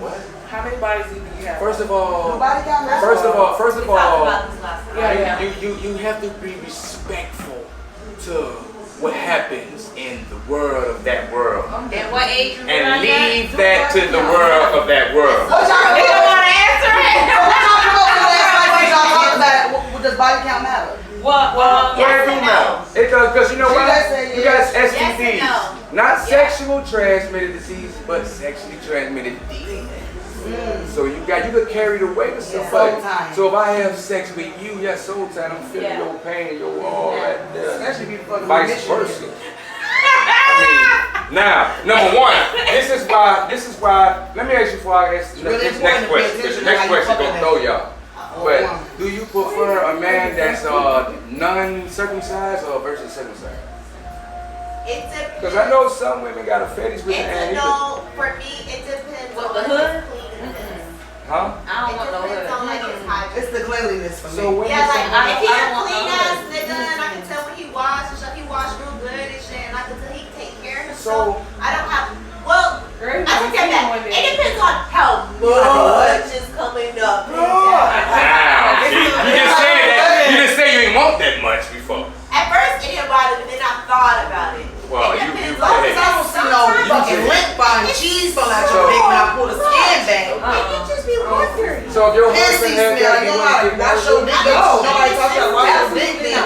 What? How many bodies do you think you have? First of all, you have to be respectful to what happens in the world of that world. And what age you and leave that to the world of that world. They don't want to answer it. Does body count matter? Well, yes, it do matter. It does, because you know what? You got STDs. Not sexual transmitted disease, but sexually transmitted disease. So you could carry the weight of somebody. So if I have sex with you, soul time, I'm feeling your pain, your all that there. That should be fucking vice versa. I mean, now, number one, this is why, let me ask you before I ask this next question, because the next question gonna throw y'all. But do you prefer a man that's non-circumcised or versus circumcised? It depends. Because I know some women got a fetish with the No, for me, it depends on the hood. Huh? I don't want no hood. It's the cleanliness for me. So when if he a clean ass nigga and I can tell when he washed and stuff, he washed real good and shit, and I can tell he take care of himself. I don't have. Well, I can tell that. It depends on how much is coming up. You just said you didn't want that much before. At first, it didn't bother me, then I thought about it. Well, I don't see no fucking lint buying cheese fall out your dick when I pull the skin back. You just be wondering. So if your husband had that, you want to get wash your dick. Nobody talks about washing your dick.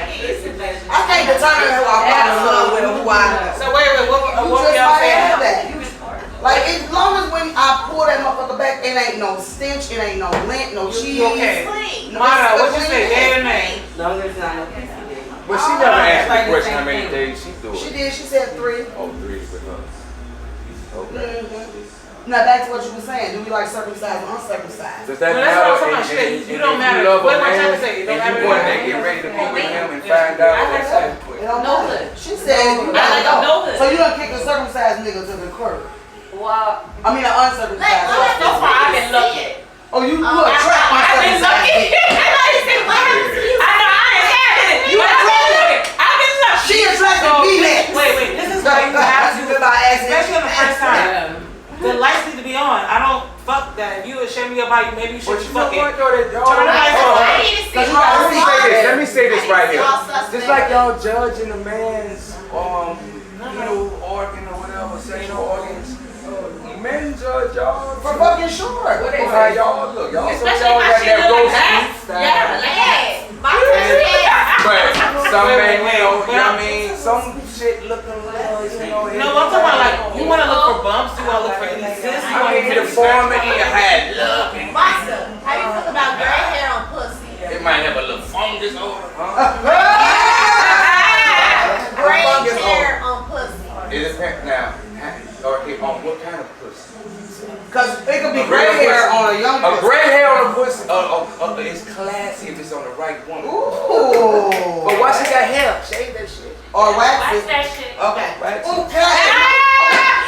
I can't determine who I fall in love with or who I. So wait, what just y'all might have saying? that. Like as long as when I pull that motherfucker back, it ain't no stench, it ain't no lint, no cheese. Okay. Mara, what you say? Yay or nay? Long as it's not okay. But she never answered the question how many days she do it. She did, she said 3. Oh, 3 with her. Okay. Now back to what you were saying, do we like circumcised or uncircumcised? Does that matter? You don't matter. What am I trying to say? And you want to get ready to be with him and find out what's happening. No hood. She said you I like a no hood. So you don't kick a circumcised nigga to the curb. Well, I mean an uncircumcised. so far I've been lucky. Oh, you attract uncircumcised. She attracted me next. Wait, this is why you have to, especially on the first time. The lights need to be on. I don't fuck that. If you would show me your body, maybe you should fuck it. Turn the lights on. Let me say this right here. Just like y'all judging a man's organ or whatever, sexual organs. Men judge y'all for fucking sure. How y'all look. Y'all got that roast beef style. But some men, some shit looking little, No, I'm talking about like, you want to look for bumps, you want to look for cysts, you want to deformity, a head look. Masa, how you feel about gray hair on pussy? It might have a little fungus over it. Gray hair on pussy. It depends now. On what kind of pussy? Because it could be gray hair on a young pussy. A gray hair on a pussy is classy if it's on the right woman. Ooh. But why she got hair? Shave that shit. Or wax it. that shit. Okay. Wax it. Okay.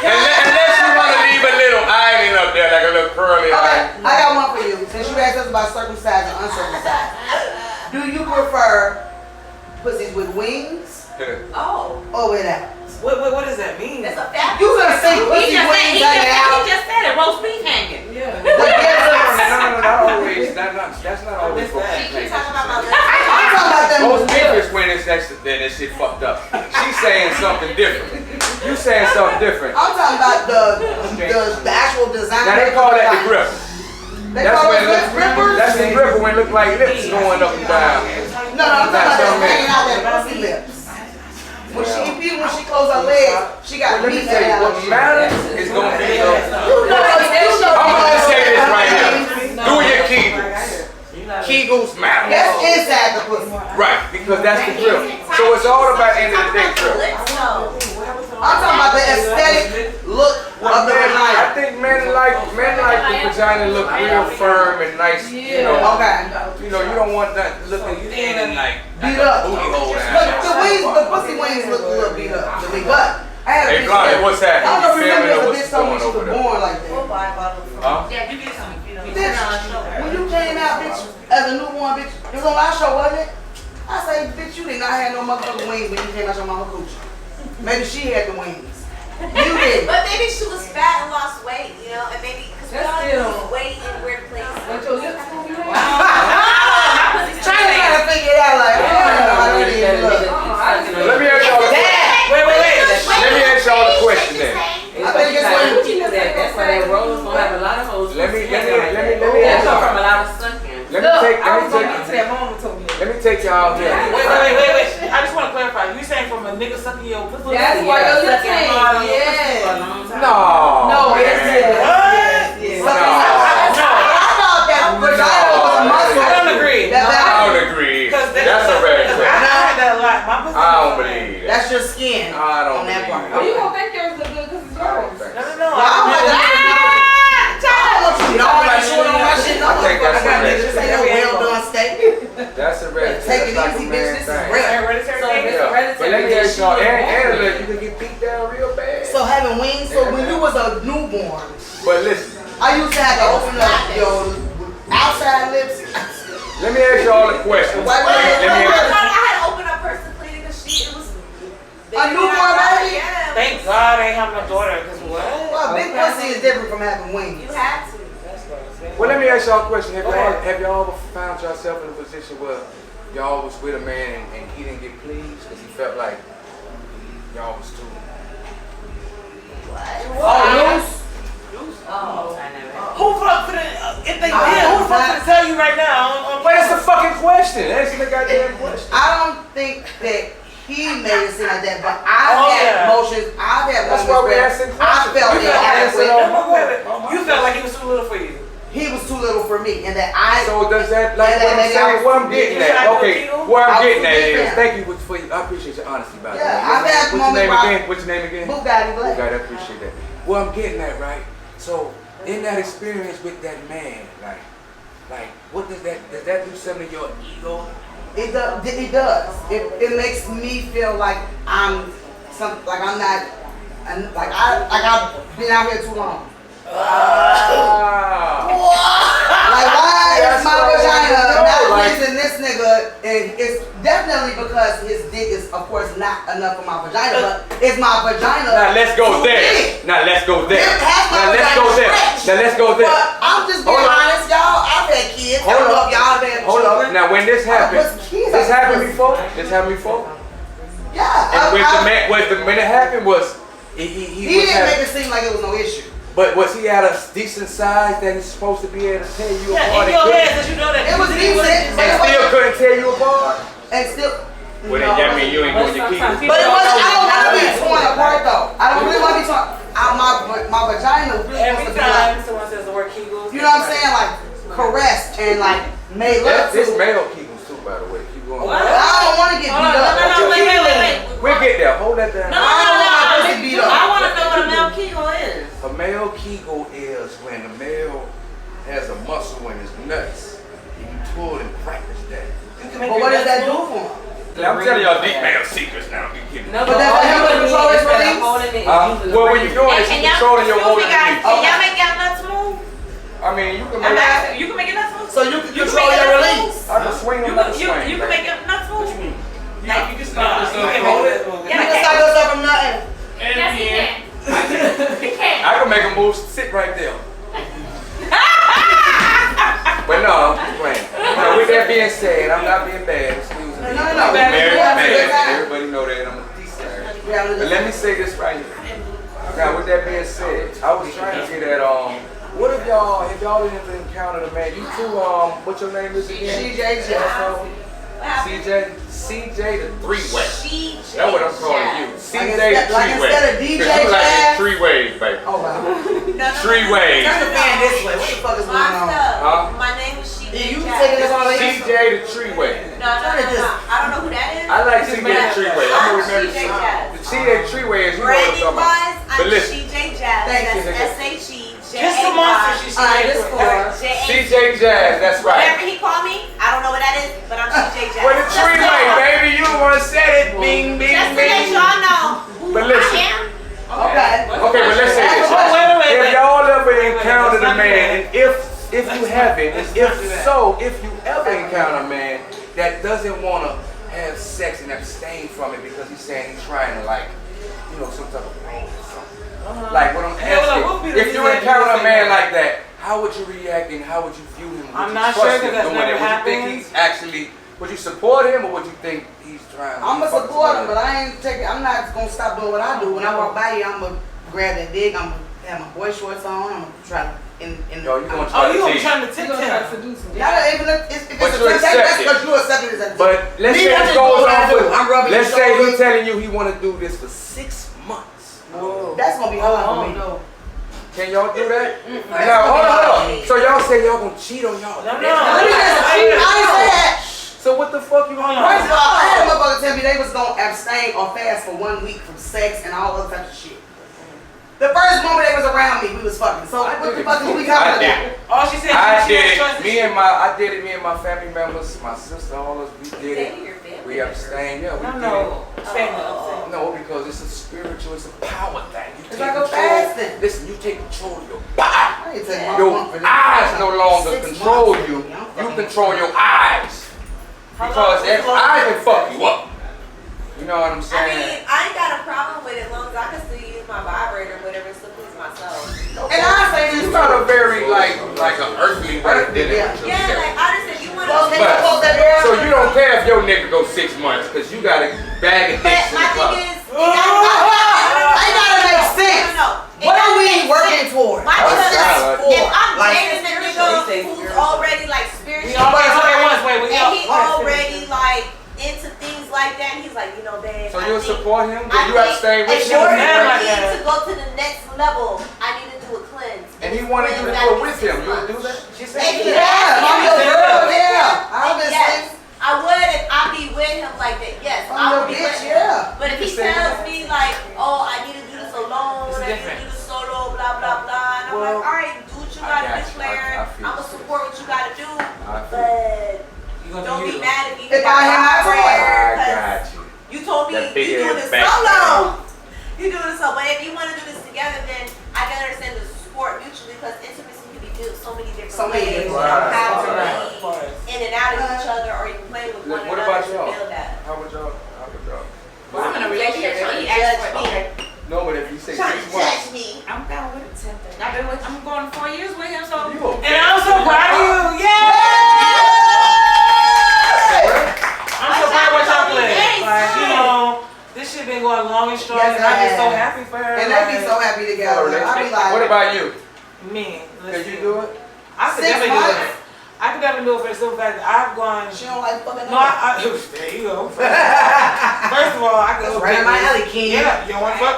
Unless you want to leave a little island up there, like a little curly island. I got one for you. Since you asked us about circumcised and uncircumcised, do you prefer pussies with wings Oh. or without. What does that mean? That's a fact. You gonna say pussy wings hanging out? He just said it. Roast beef hanging. Yeah. No, not always. That's not always. She keep talking about my lips. I'm talking about them. Most people is when then that shit fucked up. She's saying something different. You saying something different. I'm talking about the actual design. Now they call that the grip. They call it lip grippers? That's the gripper when it look like lips going up and down. No, I'm talking about them hanging out that pussy lips. When she close her legs, she got Let me meat tell you, hanging out. what matters is gonna be the. I'm I'm gonna just say this right here. Do your Kegels. Kegels matter. That's inside the pussy. Right, because that's the grip. So it's all about end of the day grip. I'm talking about the aesthetic look of the vagina. I think men like the vagina look real firm and nice. You know, Okay. you don't want that looking thin and like Beat a up. booty hole. But the pussy wings look a little beat up to me. But I had a Hey, bitch. Blondie, what's I happening? don't know if you remember Family, this what's bitch told me going she over was there? born like that. Huh? Yeah, you get some. You know. Bitch, when you came out, bitch, as a newborn, bitch, it was on our show, wasn't it? I say, bitch, you did not have no motherfucking wings when you came out your mama coochie. Maybe she had the wings. You did. But maybe she was fat and lost weight, you know, and maybe because we That's all still- lose weight in weird places. But your lips gonna be hanging. Trying to figure it out, like, I don't even look. Let me ask y'all a question. Wait. Let me ask y'all a question then. I think it's when That's why that rose gonna have a lot of hoes. Let me That's take from a lot of sucking. let Look, me I was gonna get to take that moment to me. let me take y'all here. Wait. I just want to clarify. You saying from a nigga sucking your pussy? That's why your lips hang. Yeah. No. No, it's No. I thought that vagina was a muscle. I don't agree. That I don't agree. That's a red I flag. had that a lot. My pussy. I don't believe that. That's your skin I don't on that part. believe Oh, you gonna think yours look good because it's yours. No. I don't want you to know like showing on my shit. No, I think that's I got a red niggas say no well done steak. That's a red flag. Take it That's like easy, a bitch. man This is thing. rare. Hereditary thing? Yeah. But let me ask y'all, and you can get beat down real bad. So having wings. So when you was a newborn, But listen, I used to have to open up your outside lips. let me ask y'all a question. Wait, Let me ask. I had to open up her simply because it was A newborn baby? Yeah. Thank God I ain't have no daughter. Cause what? Well, big pussy is different from having wings. You had to. Well, let me ask y'all a question. Have y'all ever found yourself in a position where y'all was with a man and he didn't get pleased because he felt like y'all was too? Oh, loose? Who fuck for the? If they did, who fuck to tell you right now? But it's a fucking question. Answer the goddamn question. I don't think that he made it seem like that, but I've had emotions. I've had That's moments why we where asking I questions. felt You gotta answer inadequate. You felt like he was too little for you. He was too little for me, and that I. So does that like Yeah, what I'm maybe I saying? was What I'm too getting big. at? Okay, what I I'm was getting too at big is now. thank you for I appreciate your honesty by the way. Yeah, I've had What's your moments name where I- again? What's your name again? Bugatti Black. Bugatti, I appreciate that. What I'm getting at, right? So in that experience with that man, like what does that do something to your ego? It does. It makes me feel like I'm not, like I've been out here too long. Like why is my vagina not pleasing this nigga? And it's definitely because his dick is, of course, not enough for my vagina, but it's my vagina. Now let's go too there. big. Now let's go there. Half my Now let's vagina go there. stretched. Now let's go there. But I'm just being honest, y'all. I've had kids. I don't know if y'all have had Hold children. up. Now when this happened, this happened before. Yeah. And when it happened was he didn't make it seem like it was no issue. But was he at a decent size that he's supposed to be able to tear you apart? In your head, you know that It was decent. And still couldn't tear you apart? And still. Well, then that means you ain't doing your keepers. But it was, I don't want to be torn apart though. I don't really want to be torn. My vagina really every wants to be time like, someone says the word Kegels, you know what I'm saying? Like caressed and like made love to. This male Kegels too, by the way. Keep going. I don't want to get beat up. No, wait. We'll get there. Hold that down. No. I want to know what a male Kegel is. A male Kegel is when a male has a muscle in his nuts and you pull and practice that. But what does that do for him? I'm telling y'all deep male secrets now. No, But that's how you control his release? Well, when you're doing it, you're controlling your whole Can y'all make y'all nuts move? I mean, you can I'm make asking, you can make your nuts move? So you can You can control make your your release. I can swing them like a swing. You can make your nuts move? What you mean? Like reality. But let me say this right here. Now, with that being said, I was trying to get at what if y'all ever encountered a man? You two, what your name is again? Shejay Jaz. CJ the three-way. Shejay That's what I'm calling you. CJ the Like three-way. instead of DJ You like Jaz. three ways, baby. Oh wow. Three ways. Turn the fan this way. What the fuck is going on? Huh? My name is Shejay You Jaz. taking this all in? CJ the three-way. No. I don't know who that is. I like CJ the three-way. I'm gonna remember Shejay Jaz. the CJ the three-way is you know what I'm Branding talking about. wise, I'm But listen. Shejay Jaz. Thank you. That's SHE. Just the monster she said. CJ Jaz, that's right. Whatever he called me, I don't know what that is, but I'm Shejay Jaz. Well, the three-way, baby, you the one said it. Bing, bing, Just to let bing. y'all know who But listen. I am. Okay. Okay, but let's say this. If y'all ever encountered a man, and if you haven't, and if you ever encounter a man that doesn't want to have sex and abstain from it because he's saying he's trying to some type of role or something. Like what I'm asking, if you encounter a man like that, how would you react and how would you view him? I'm not sure because that's never happened. Would you think he's actually? Would you support him or would you think he's trying? I'm gonna support him, but I'm not gonna stop doing what I do. When I walk by you, I'm gonna grab that dick. I'm gonna have my boy shorts on. I'm gonna try to. Yo, you gonna try you to trying to tip him? Not even if it's But a you that's accept because you accept it as a. But let's Me, say I it just goes do what I on do. for. I'm rubbing Let's your say shoulders. he's telling you he want to do this for 6 months. Whoa. That's gonna be hard for me. No. Can y'all do that? Now, hold on. So y'all say y'all gonna cheat on y'all? Let me just I didn't say that. So what the fuck you want? First of all, I had a motherfucker tell me they was gonna abstain or fast for 1 week from sex and all other types of shit. The first moment they was around me, we was fucking. So what the fuck is we talking about? All she said, I she did trust it. Me and my family members, my sister, all of us, we did it. We abstained. Yeah, we did it. No, because it's a spiritual, it's a power thing. It's like a fasting. Listen, you take control of your body. I ain't taking my Your one for this. eyes no longer 6 control months. you. You control your eyes. Because that eyes can fuck you up. You know what I'm I saying? mean, I ain't got a problem with it as long as I can still use my vibrator or whatever to please myself. And I say this It's not a very like an earthly way to do it. Yeah. Yeah, like I just said, you want Close to. that door. So you don't care if your nigga go 6 months because you got a bag of But dicks in my the club. thing is, I gotta make sense. What are we working toward? My thing is, if I'm Like- dating a nigga who's already like spiritual, Wait, and he already like into things like that, and he's like, you know, babe. So I you'll think- support him? I Will you abstain with in him? order Yeah, for like me that. to go to the next level, I need to do a cleanse. And he wanted you to do it with him. You'll do that? She said, If he Yeah, asked me I'm to your do girl, it with yeah. him, Obviously. yes, I would if I be with him like that. Yes, I'm I your would be bitch, with him. yeah. But if he tells me like, oh, I need to do this alone, It's I need to different. do this solo, blah blah blah, and I'm Well, like, all right, do what you I gotta got do, you. player. I feel I'ma you. support what you gotta do, I feel but don't be mad if you If I have my toy. I got you. you told me That big you doing ass this back. solo. You doing this solo, but if you want to do this together, then I can understand the support mutually because intimacy can be built so many different So many ways. different You don't ways. have to Right. be in and out of each other, or you can play with one What another about to y'all? build that. How would y'all? Well, I'm in a relationship. Trying to He asked judge for me. okay. No, but if you say Trying 6 to months. judge me. I'm down with it. I'm going 4 years with him, so You okay? and I'm so proud of you. Yeah! I'm so proud of what y'all play. Like, you know, this shit been going long and strong, Yes, and I'm just so it has. happy for her. And they be so happy together. I be like, What about you? Me. Can you do it? I could 6 definitely do months? it. I could definitely do it for the simple fact that I've gone. She don't like fucking No, there you go. First of all, I could That's go right in get my this. alley, King. Yeah, you don't want to fuck?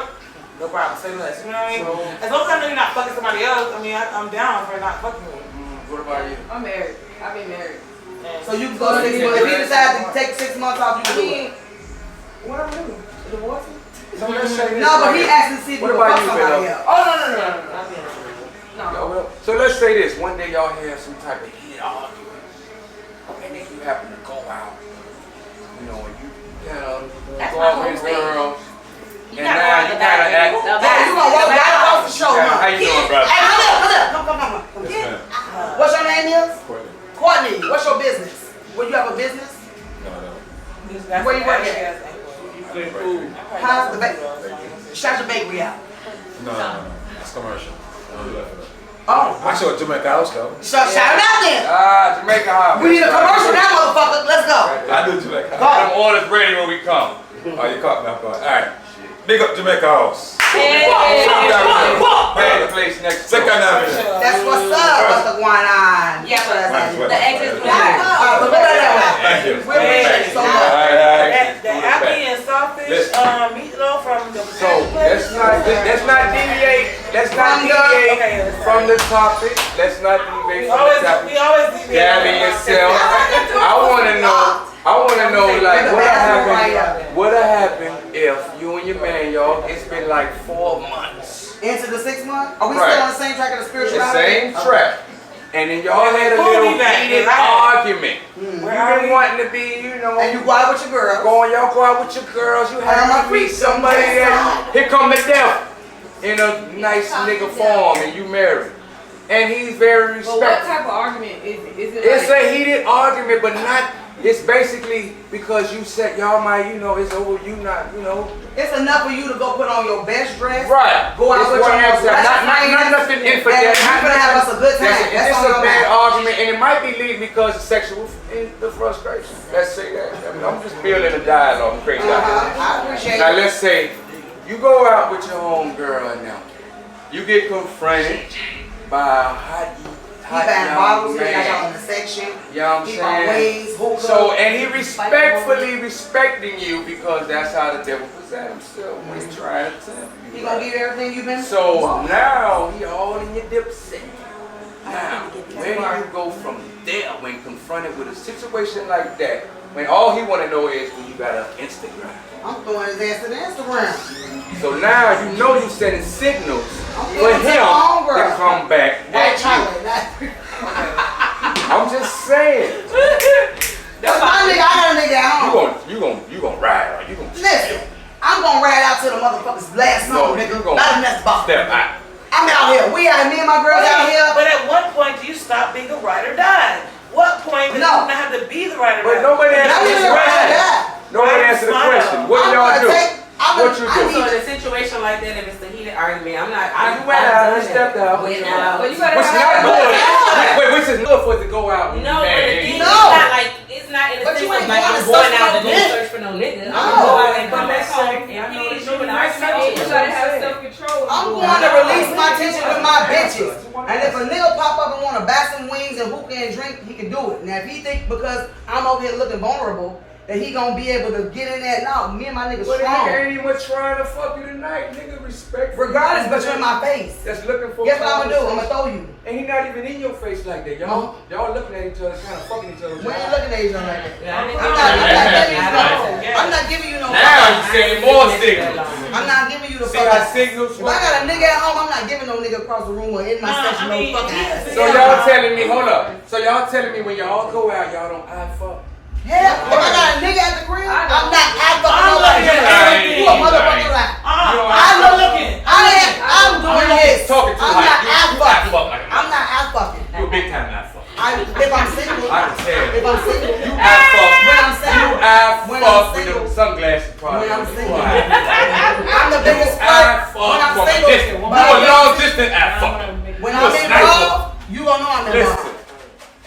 No problem. Say less. You know what I mean? As long as I know you're not fucking somebody else, I mean, I'm down for not fucking me. What about you? I'm married. I've been married. So you can go 6 months. If he decides to take 6 months off, you I can do mean, it. what am I doing? Divorce? So let's say this No, but right he here. asked to see if What you about fuck you, somebody Bill? else. Oh, no. I've been Yo, well, so let's say this. One day y'all have some type of heated argument. And then you happen to go out. You know, and you kind of That's go my out whole with thing. girls. You And gotta now run you the kind of back. act. Yeah, you gonna walk right off the show, huh? How you doing, brother? Hey, come up. Come Yes, here. ma'am. What's your name is? Courtney. Courtney. What's your business? Well, you have a business? No. Where you work at? Good food. How's the bakery? Shout your bakery out. No. It's commercial. I don't do that for that. Oh. I show a Jamaica house though. Shout it out then. Jamaica High. We need a commercial now, motherfucker. Let's go. I do Jamaica Them orders ready when we come. Oh, you caught me off guard. All right. Big up Jamaica House. Hey. Hey, the place next. Second Avenue. That's what's up. What's the going on? Yeah, but the exit. Thank you. We appreciate you so much. The apple and sausage, meatloaf from the. So let's not deviate. Let's not deviate from the topic. Let's not deviate from the topic. We always deviate. Gabby yourself. I want to know, like, what'd happen if you and your man, y'all, it's been like 4 months. Into the 6 months? Are we still on the same track of the spiritual The life? same track. And then y'all had a little heated argument. You've been wanting to be, you know. And you go out with your girls. Y'all go out with your girls. You have to meet somebody that, here come the devil in a nice nigga form and you married. And he's very respectful. But what type of argument is it? It's a heated argument, but not. It's basically because you said y'all might, you know, it's over. You not, you know. It's enough for you to go put on your best dress. Right. Go out with your not nothing infidel. We're gonna have us a good time. It's a bad argument, and it might be leading because of sexual the frustration. Let's say that. I mean, I'm just building a dialogue. Crazy. I appreciate now it. let's say you go out with your home girl now. You get confronted by a hot bottles, man. he got on the section. You know what I'm saying? So, and he respectfully respecting you because that's how the devil presents himself when he's trying to tell you. He gonna give you everything you've been. So now he all in your dip set. Now, where do you go from there when confronted with a situation like that? When all he want to know is when you got an Instagram. I'm throwing his ass to the Instagram. So now you know you sending signals for him to come back at you. I'm just saying. That's my nigga. I got a nigga at home. You gonna ride or you gonna listen. I'm gonna ride out to the motherfuckers last summer, nigga. Not enough box. Step out. I'm out here. We out. Me and my girls out here. But at what point do you stop being a ride or die? What point do you not have to be the ride or die? But nobody answered the question. Nobody answered the question. What do y'all do? What you do? So in a situation like that, if it's a heated argument, I'm not. You went out. You stepped out. Went out. But you gotta Which is not good. Wait, which is good for it to go out. No, but the thing is not like it's not in a sense of like I'm going out to go search for no nigga. I'm gonna go out and come back home and feed you and I You gotta have self-control. I'm going to release my tension with my bitches. And if a nigga pop up and want to buy some wings and hookah and drink, he can do it. Now if he think because I'm over here looking vulnerable that he gonna be able to get in there, no, me and my niggas But strong. nigga ain't even trying to fuck you tonight, nigga. Respect. Regardless, but you're in my face. That's looking for. Guess what I'm gonna do? I'm gonna throw you. And he not even in your face like that. Y'all looking at each other, kind of fucking each other. We ain't looking at each other like that. I'm not giving you no. Now you saying more signals. I'm not giving you the See how signals. If I got a nigga at home, I'm not giving no nigga across the room or in my section no fucking ass. So y'all telling me, hold up. So y'all telling me when y'all go out, y'all don't eye fuck. Yeah, if I got a nigga at the crib, I'm not eye fucking nobody. You a motherfucking lie. I'm doing this. Talking too I'm not eye fucking. fucking. I'm not eye fucking. You a big time eye fuck. If I'm single, I can tell. if I'm single, You eye fuck. when I'm single, You eye when fuck I'm with single, them sunglasses probably. when I'm single, You I'm the biggest eye flirt. When fuck I'm from a single, distance. You but a long distance eye fuck. when You a I'm sniper. involved, you gonna know I'm involved. Listen.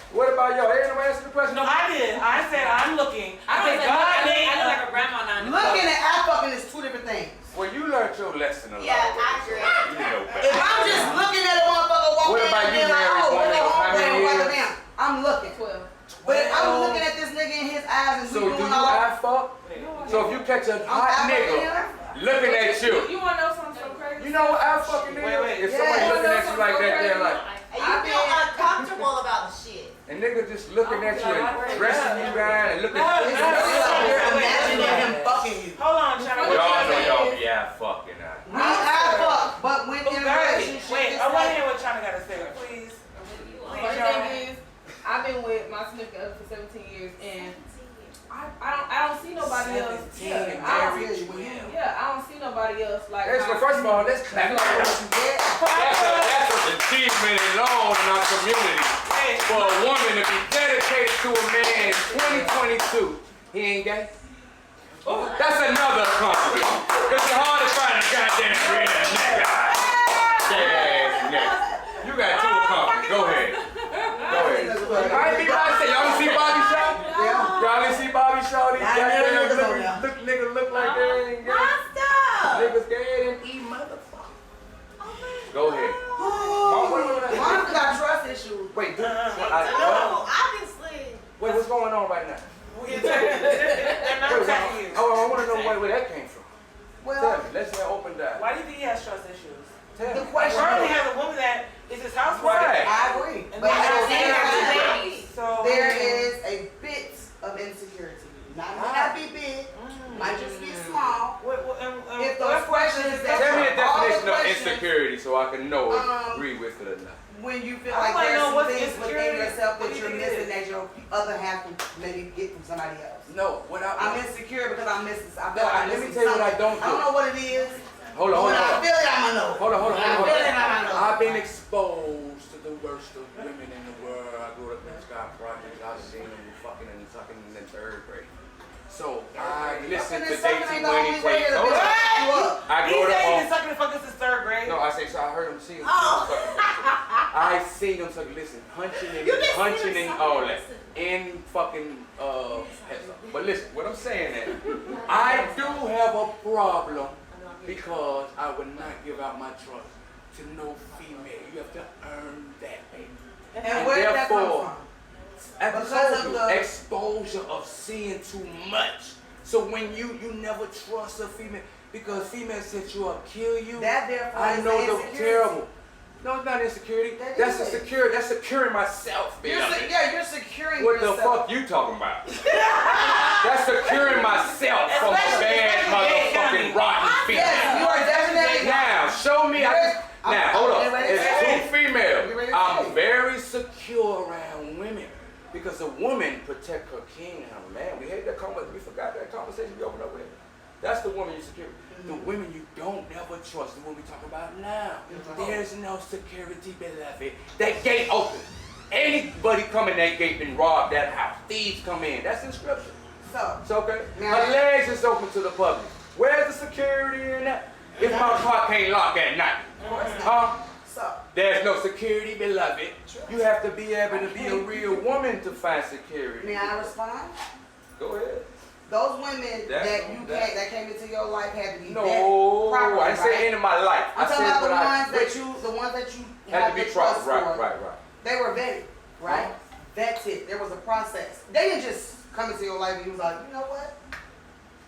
What about y'all? Ain't nobody answer the question? No, I did. I said I'm looking. I said look like a grandma now. Looking and eye fucking is two different things. Well, you learned your lesson a lot. Yeah, I agree. You know If better. I'm just looking at a motherfucker walking What about and you, being like, Mary? oh, where the How many homeboy, years? I'm looking. 12. But if I'm looking at this nigga in his eyes and So we do doing you all eye fuck? So if you catch a hot eye nigga fucking looking at you, You wanna know something so crazy? you know what eye fucking is? Wait. If somebody Yeah. looking at you like that, they're like, And you feel uncomfortable about the shit. and nigga just looking at you and dressing you down and looking It's at like you're imagining him fucking you. Hold on, China. Y'all know y'all be eye fucking out. We eye fuck, but when in a relationship, Wait, it's I want to like, hear what China got to say, please. First thing is, I've been with my significant other for 17 years, and I don't see nobody else. I don't see nobody else like. First of all, let's clap. That's an achievement alone in our community. For a woman to be dedicated to a man in 2022, he ain't gay. That's another accomplishment. It's hard to find a goddamn real nigga. Yeah, you got two accomplishments. Go ahead. I ain't be about to say, y'all see Bobby Shaw? Y'all didn't see Bobby Shaw? These goddamn nigga look like they ain't gay. Nigga The question Shirley has a woman that is his housewife. Right. I agree. And But so there is a bit of insecurity. Might not be big, might just be small. If those questions that tell me the all the definition of questions, insecurity so I can know if I agree with it or not. when you feel I like might there's know some what's things within insecurity. yourself What that do you you're think it missing that your other half can maybe get from somebody else. No, what I'm insecure because I'm missing. I feel No, like I'm let me missing tell you what I something. don't I don't do. know what it is. Hold on, When I feel it, I'ma know. Hold on. When I feel it, I'ma know. I've been exposed to the worst of women in the world. I grew up in Scott Project. I've seen them fucking and sucking in the third grade. So I listened to Daisy Winnie tapes. Hold on. I He's go to saying he's sucking the fuck since third grade. No, I say so. I heard him see him. I seen him sucking. Listen, punching and all that in fucking heads up. But listen, what I'm saying is, I do have a problem because I would not give out my trust to no female. You have to earn that, baby. And where did that come from? Because of the exposure of seeing too much. So when you never trust a female because females set you up, kill you. That therefore I is know the insecurity. terrible. No, it's not insecurity. That's is. security. That's securing myself, baby. You're securing What yourself. the fuck you talking about? That's securing myself from a bad motherfucking rotten female. Yes, you are definitely. Now, show me. Now, hold up. It's two females. ready to I'm say. very secure around women because a woman protect her king and her man. We had that conversation. We forgot that conversation we opened up with. That's the woman you secure. The women you don't never trust. The one we talking about now. There's no security, beloved. That gate open. Anybody come in that gate and rob that house. Thieves come in. That's in scripture. So, It's okay. Her legs is open to the public. Where's the security in that? If my car can't lock at night, there's no security, beloved. You have to be able to be a real woman to find security. May I respond? Go ahead. Those women that came into your life had to be No, vetted properly, I didn't say into my life. I'm I talking said about what the ones that you had to be trust proper. for. Right. They were vetted, right? Vetted. There was a process. They didn't just come into your life and you was like, you know what?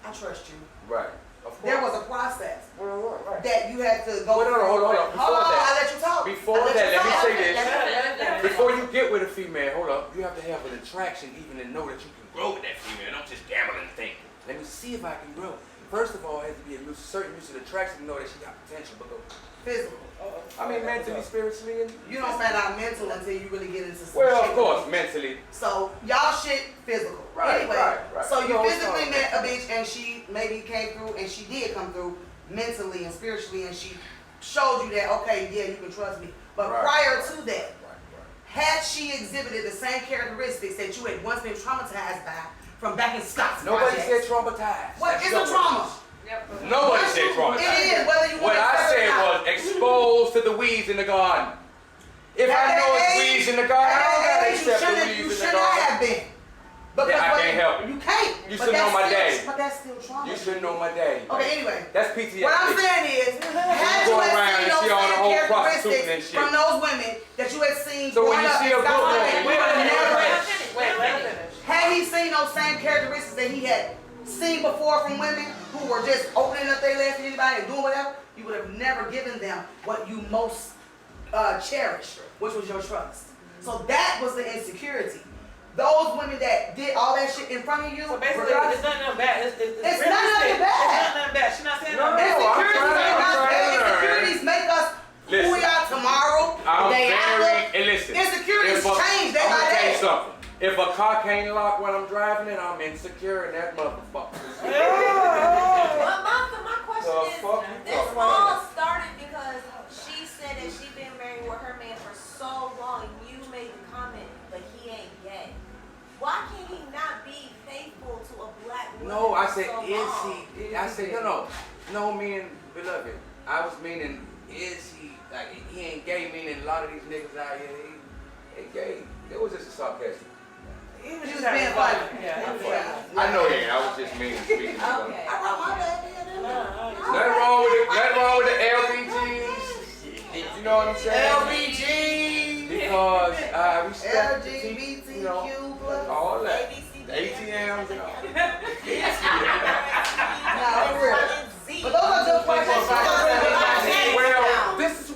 I trust you. Right. Of course. There was a process Right. that you had to go through. Hold on. Hold on, I'll let you talk. Before that, let me say this. Before you get with a female, hold up, you have to have an attraction even to know that you can grow with that female. Don't just gamble and think. Let me see if I can grow. First of all, it has to be a certain use of attraction to know that she got potential, but go physical. I mean, mentally, spiritually, and you don't find out mental until you really get into some well, shit. of course, mentally. So y'all shit physical. Right, anyway, right. so you No, physically it's met a bitch and she maybe came through and she did come through mentally and spiritually and she showed you that okay, yeah, you can trust me. But prior to that, had she exhibited the same characteristics that you had once been traumatized by from back in Scott's Nobody projects? said traumatized. What is a trauma? Nobody said traumatized. It is, whether you want what to I accept it said or not. was exposed to the weeds in the garden. If I know it's weeds in the garden, I don't gotta accept the weeds in the You should garden. not have been. Because I can't help it. You can't. You should know my daddy. But that's still trauma. You should know my daddy. Okay, anyway. That's PTSD. What I'm saying is, had you go had around seen and those see all the same whole prostituting and characteristics shit. from those women that you had seen So when growing you up see in a good Scotland, woman, you would have never. Wait. Had he seen those same characteristics that he had seen before from women who were just opening up their legs to anybody and doing whatever, you would have never given them what you most cherished, which was your trust. So that was the insecurity. Those women that did all that shit in front of you. So basically, it's nothing bad. It's not nothing bad. It's nothing bad. She's not saying nothing bad. Insecurities make us who we are tomorrow. Insecurities change day by day. If a car can't lock when I'm driving it, I'm insecure in that motherfucker. Well, my question is, this all started because she said that she been married with her man for so long. You made the comment, but he ain't gay. Why can he not be faithful to a black woman? No, I said, so is long? he? I said, no, meaning, beloved. I was meaning, is he? Like, he ain't gay, meaning a lot of these niggas out here, he ain't gay. It was just a sarcasm. He was just being funny. I know he ain't. I was just meaning speaking. Okay. I wrote my baby. Nothing wrong with the LBGs. You know what I'm saying? LBG. Because I respect the LGBTQ plus. all that. The ATMs and all. But those are good questions. Well, this is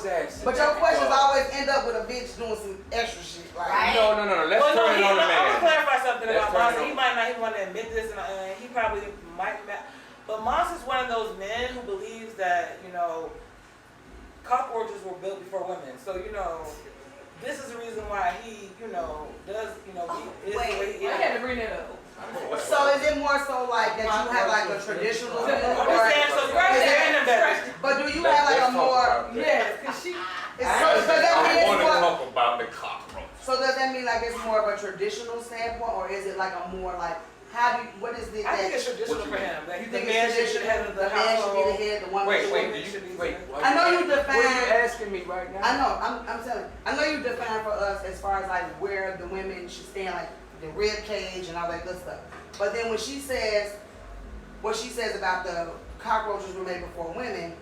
asking. But your questions always end up with a bitch doing some extra shit. Like, No. Let's turn it on the I'm man. gonna clarify something Let's about turn it Monzta. on. He might not even want to admit this, and he probably might not. But Monzta's one of those men who believes that, you know, cockroaches were built before women. So, you know, this is the reason why he, you know, does, you know, is the way he is. I had to bring that up. so is it more so like that you have like a traditional? I'm just saying, so But do you have like a more? Yes, because she. So does that mean I want to it's more? talk about the cockroach. So does that mean like it's more of a traditional standpoint, or is it like a more like how do you, what is the? I think it's traditional for him. That You the think man it's should be the head of the The man should be the household. head, the woman. Wait, should be- wait. I know you define. What are you asking me right now? I know. I'm telling. I know you define for us as far as like where the women should stand, like the rib cage and all that good stuff. But then when she says what she says about the cockroaches were made before women,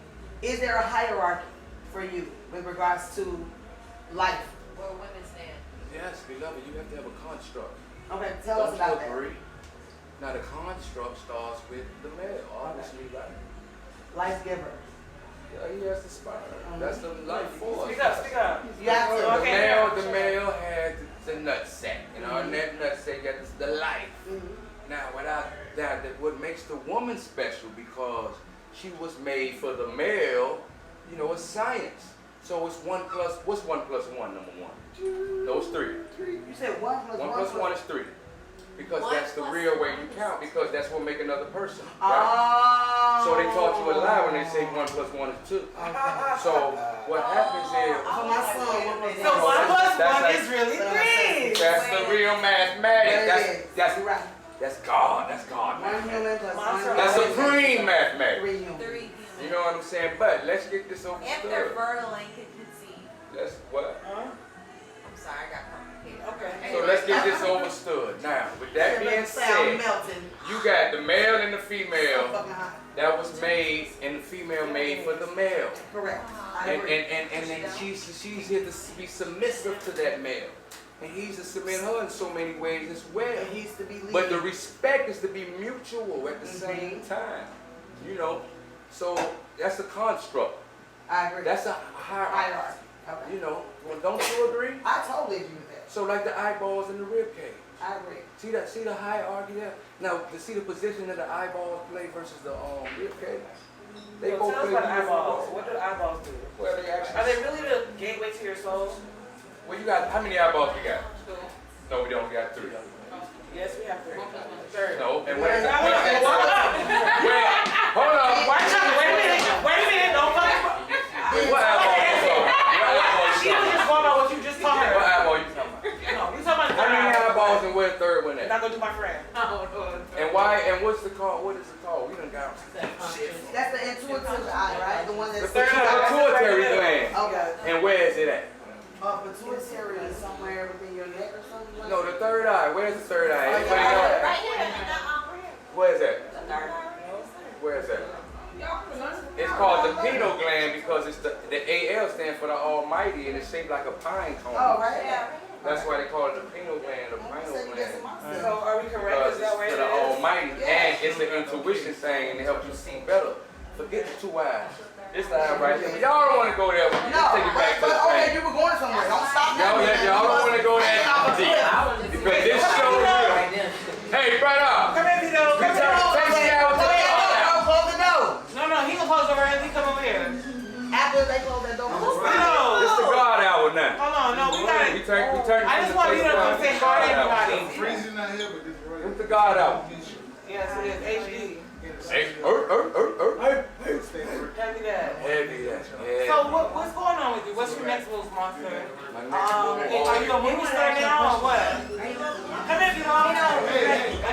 is there a hierarchy for you with regards to life? Where women stand. Yes, beloved, you have to have a construct. Okay, tell us about Don't you that. agree? Now the construct starts with the male, obviously, right? Life giver. Yeah, he has the sperm. That's the life force. Speak up. You have to. The male had the nut sack, you know, and that nut sack got the life. Now, without that, what makes the woman special, because she was made for the male, you know, it's science. So it's what's 1 plus 1, number one? No, it's 3. You said 1 plus 1. 1 plus 1 is 3. Because that's the real way you count, because that's what make another person. Right? Oh. So they taught you a lie when they say 1 plus 1 is 2. So what happens is, So my son, So 1 plus 1 is really 3. that's the real mathematics. That's right. That's God. That's God. 1 human plus 1. That's supreme mathematics. 3 human. 3 human. You know what I'm saying? But let's get this If they're overstood. fertile and can conceive. Let's what? I'm sorry, I got complicated. Okay. So let's get this overstood. Now, with that being said, you got the male and the female that was made, and the female made for the male. Correct. And then she's here to be submissive to that male. And he's to submit her in so many ways as well. He needs to be leading. But the respect is to be mutual at the same time. You know, so that's a construct. I agree. That's a hierarchy. Okay. You know, well, don't you agree? I totally agree with that. So like the eyeballs in the rib cage. I agree. See the hierarchy there? Now, to see the position that the eyeballs play versus the rib cage. They both tell us play about the beautiful eyeballs. roles. What do the eyeballs do? Well, they actually. Are they really the gateway to your soul? Well, you got, how many eyeballs we got? No, we don't. We got 3. Yes, we have 3. Third. No, and where's that? Hold on. Wait a minute. Don't fuck. What eyeball you talking about? She was just going about what you just told her. What eyeball you talking about? No, we talking about How many eyeballs and where's the third one I'm at? not gonna do my friend. And why? And what's the call? What is it called? We done got That's the intuitive eye, right? The one the that's pituitary gland. Okay. And where is it at? Pituitary is somewhere within your neck or something. Like No, the third eye. Where's the third eye? Anybody Right know? here, and right here. Where is that? Where is that? It's called the pineal gland because it's the AL stands for the Almighty, and it's shaped like a pine cone. Oh, right. Yeah. That's why they call it the pineal gland, the pineal gland. So are we correct? Because Is that it's where to it the is? Almighty, and it's an intuition thing, and it helps you see better. Forget the 2 eyes. It's the eye right here. But y'all don't want to go there. Let's take it back to the okay, thing. you were going somewhere. Don't stop now. Y'all don't want to go that deep. Because this show is. Hey, brother. Come here, Vito. Come here. Take me out to the Close the door. No, he gonna close over here. He come over here. After they close that door. It's the God hour now. Hold on, no, we gotta. We turn. I just want you to come say hi to everybody. Freezing out here, but this right. It's the God hour. Yes, it is. HD. Hey. Heavy that. Heavy that. Yeah. So what's going on with you? What's your next moves, Monster? My next move. Are you a movie star now or what? Come here, Vito. I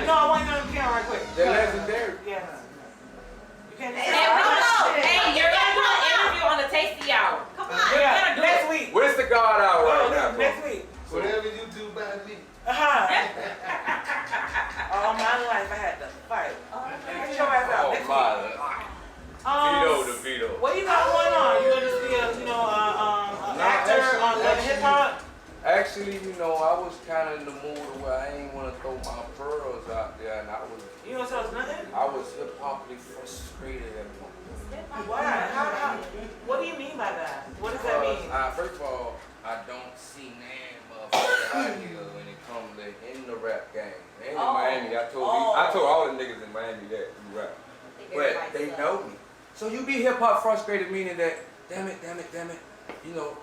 know. I want you on the camera right quick. They're legendary. Yes. You can't. Hey, you're gonna do an interview on the Tasty Hour. Come on. Yeah, next week. Where's the God hour right now? Next week. Whatever you do by me. All my life I had to fight. Get your ass out. Next week. Vito. What you got going on? You gonna just be a, actor on hip hop? actually, you know, I was kind of in the mood where I ain't want to throw my pearls out there, and I was. You don't tell us nothing? I was hip-hoply frustrated at one point. Why? How? What do you mean by that? What does that mean? First of all, I don't see name of out here when it comes to in the rap game. And in Miami, I told all the niggas in Miami that you rap, but they know me. So you be hip-hop frustrated, meaning that, damn it, you know,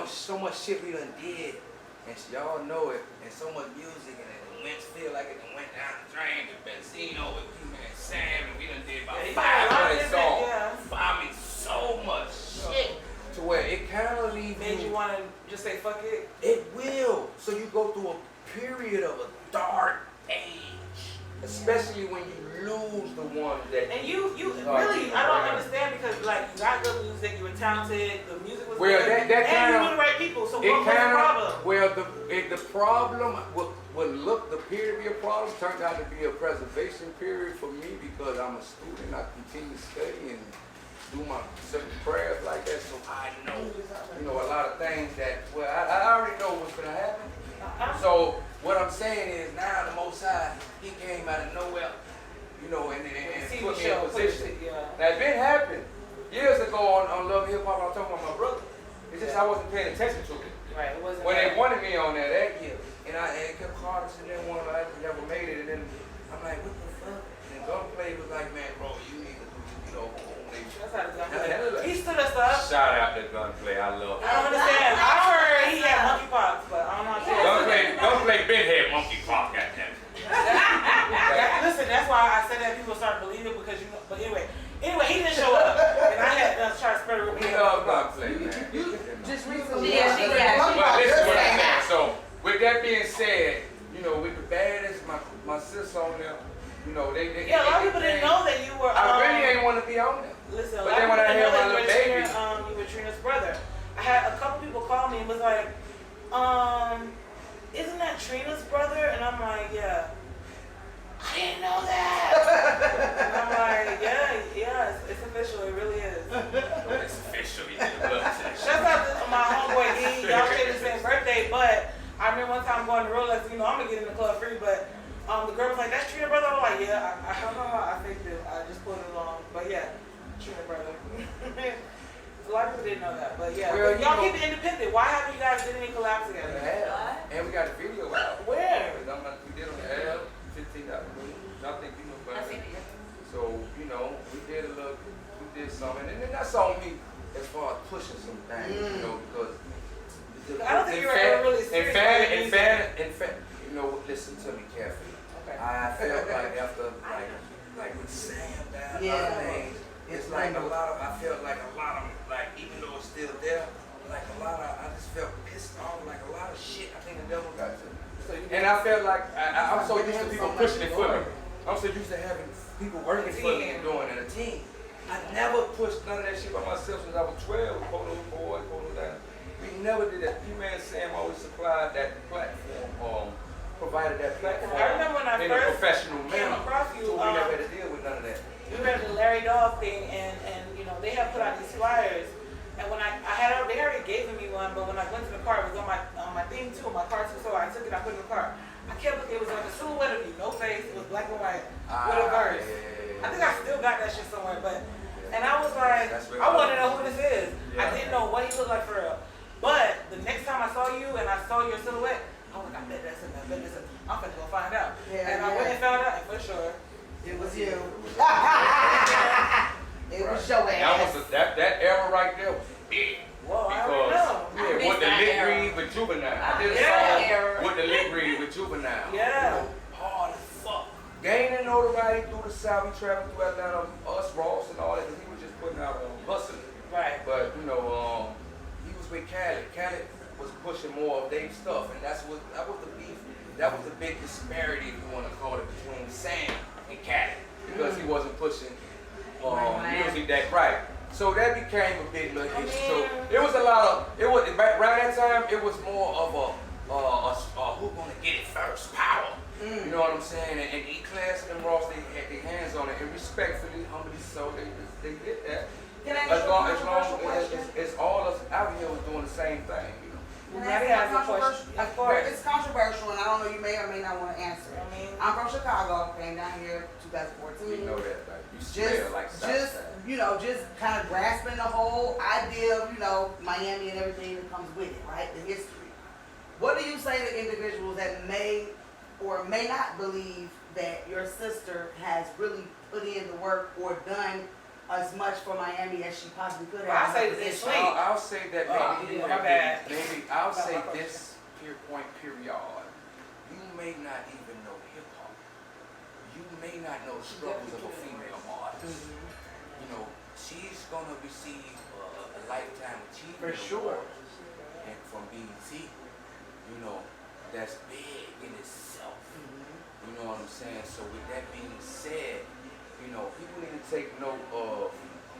so much shit we done did, and y'all know it, and so much music, and it went feel like it done went down the drain. The Benzino with you, man, Sam, and we done did about 500 songs. I mean, so much shit to where it kind of leaves made you want to just say fuck it. It will. So you go through a period of a dark age. Especially when you lose the one that you really, I don't understand because like you got good music, you were talented, the music was well, good, that and you knew the right people. So what was the problem? Well, the problem would appear to be a problem turned out to be a preservation period for me because I'm a student. I continue to study and do my certain prayers like that, so I know, a lot of things that I already know what's gonna happen. So what I'm saying is now the Most High, He came out of nowhere, and put me in position. That been happened years ago on Love Hip Hop. I was talking about my brother. It's just I wasn't paying attention to it. Right, it wasn't. When they wanted me on that year, and I kept calling and then one I never made it, and then I'm like, what the fuck? And Gunplay was like, man, bro, you need to do, That's how the Gunplay. He stood us up. Shout out to Gunplay, I love him. I don't understand. I heard he had monkeypox, but I don't know. Gunplay been had monkeypox, goddamn. Listen, that's why I said that people start believing because but anyway, he didn't show up, and I had to try to spread a rumor. We love Gunplay, man. Just recently. But listen what I'm saying. So with that being said, with the baddest, my sis on there. They a lot of people didn't know that you were. I really ain't want to be on there. Listen, but then when I hear my little baby, you were Trina's brother. I had a couple people call me and was like, isn't that Trina's brother? And I'm like, yeah. I didn't know that. And I'm like, yeah, it's official. It really is. It's official. Shout out to my homeboy E. Y'all share the same birthday, but I remember one time going to Rolex. I'm gonna get in the club free, but. The girl was like, that's Trina brother? I was like, yeah, I faked it. I just pulled it along. But yeah, Trina brother. A lot of people didn't know that. But yeah, y'all keep it independent. Why haven't you guys did any collabs together? And we got a video out. Where? We did on the L, 15 out. I think you know about it. So, we did something. And then that's on me as far as pushing some things, because I don't think you were ever really serious. In fact, listen to me carefully. Okay. I felt like after, like with Sam down, things, it's like I felt like a lot of, even though it's still there, I just felt pissed off, like a lot of shit I think the devil got to me. And I felt like, I'm so used to people pushing it for me. I'm so used to having people working for me and doing it, a team. I never pushed none of that shit by myself since I was 12, Polo Boy, Polo Down. We never did that. P-Man Sam always supplied that platform, provided that platform I remember when I in first a professional came manner. across you, So we never had to deal with none of that. We remember the Larry Dog thing, and they had put out these flyers, and when they already gave me one, but when I went to the car, it was on my thing too, my car too, so I took it, I put it in the car. I kept looking, it was like a silhouette of you, no face, it was black and white, with a verse. I think I still got that shit somewhere, and I was like, I want to know who this is. I didn't know what he looked like for real. But the next time I saw you and I saw your silhouette, I was like, I bet that's him, I'm finna go find out. And I went and found out, and for sure, it was you. It was your ass. That era right there was big. Well, I already know. Yeah, with the lip read with Juvenile. I did a song with the lip read with Juvenile. Yeah. Hard as fuck. Gaining notoriety through the South. We traveled through Atlanta, us, Ross, and all that, because he was just putting out hustling. Right. But, he was with Khaled. Khaled was pushing more of their stuff, and that was the beef. That was the big disparity, if you want to call it, between Sam and Khaled, because he wasn't pushing music that right. So that became a big little issue. So it was a lot of, around that time, it was more of a who gonna get it first power. You know what I'm saying? And E-Class and Ross, they had their hands on it, and respectfully, humbly so, they did that. Can I as long as all us out here was doing the same thing, Maddie has a question. Of course. It's controversial, and I don't know, you may or may not want to answer it. I'm from Chicago, came down here 2014. We know that, like, you smell like Southside. Just kind of grasping the whole idea of, Miami and everything that comes with it, right? The history. What do you say to individuals that may or may not believe that your sister has really put in the work or done as much for Miami as she possibly could have? I say it's sweet. I'll say that maybe, my bad. maybe I'll say this period. You may not even know hip hop. You may not know the struggles of a female artist. She's gonna receive a lifetime achievement award, and from BET. That's big in itself. You know what I'm saying? So with that being said, people need to take note of.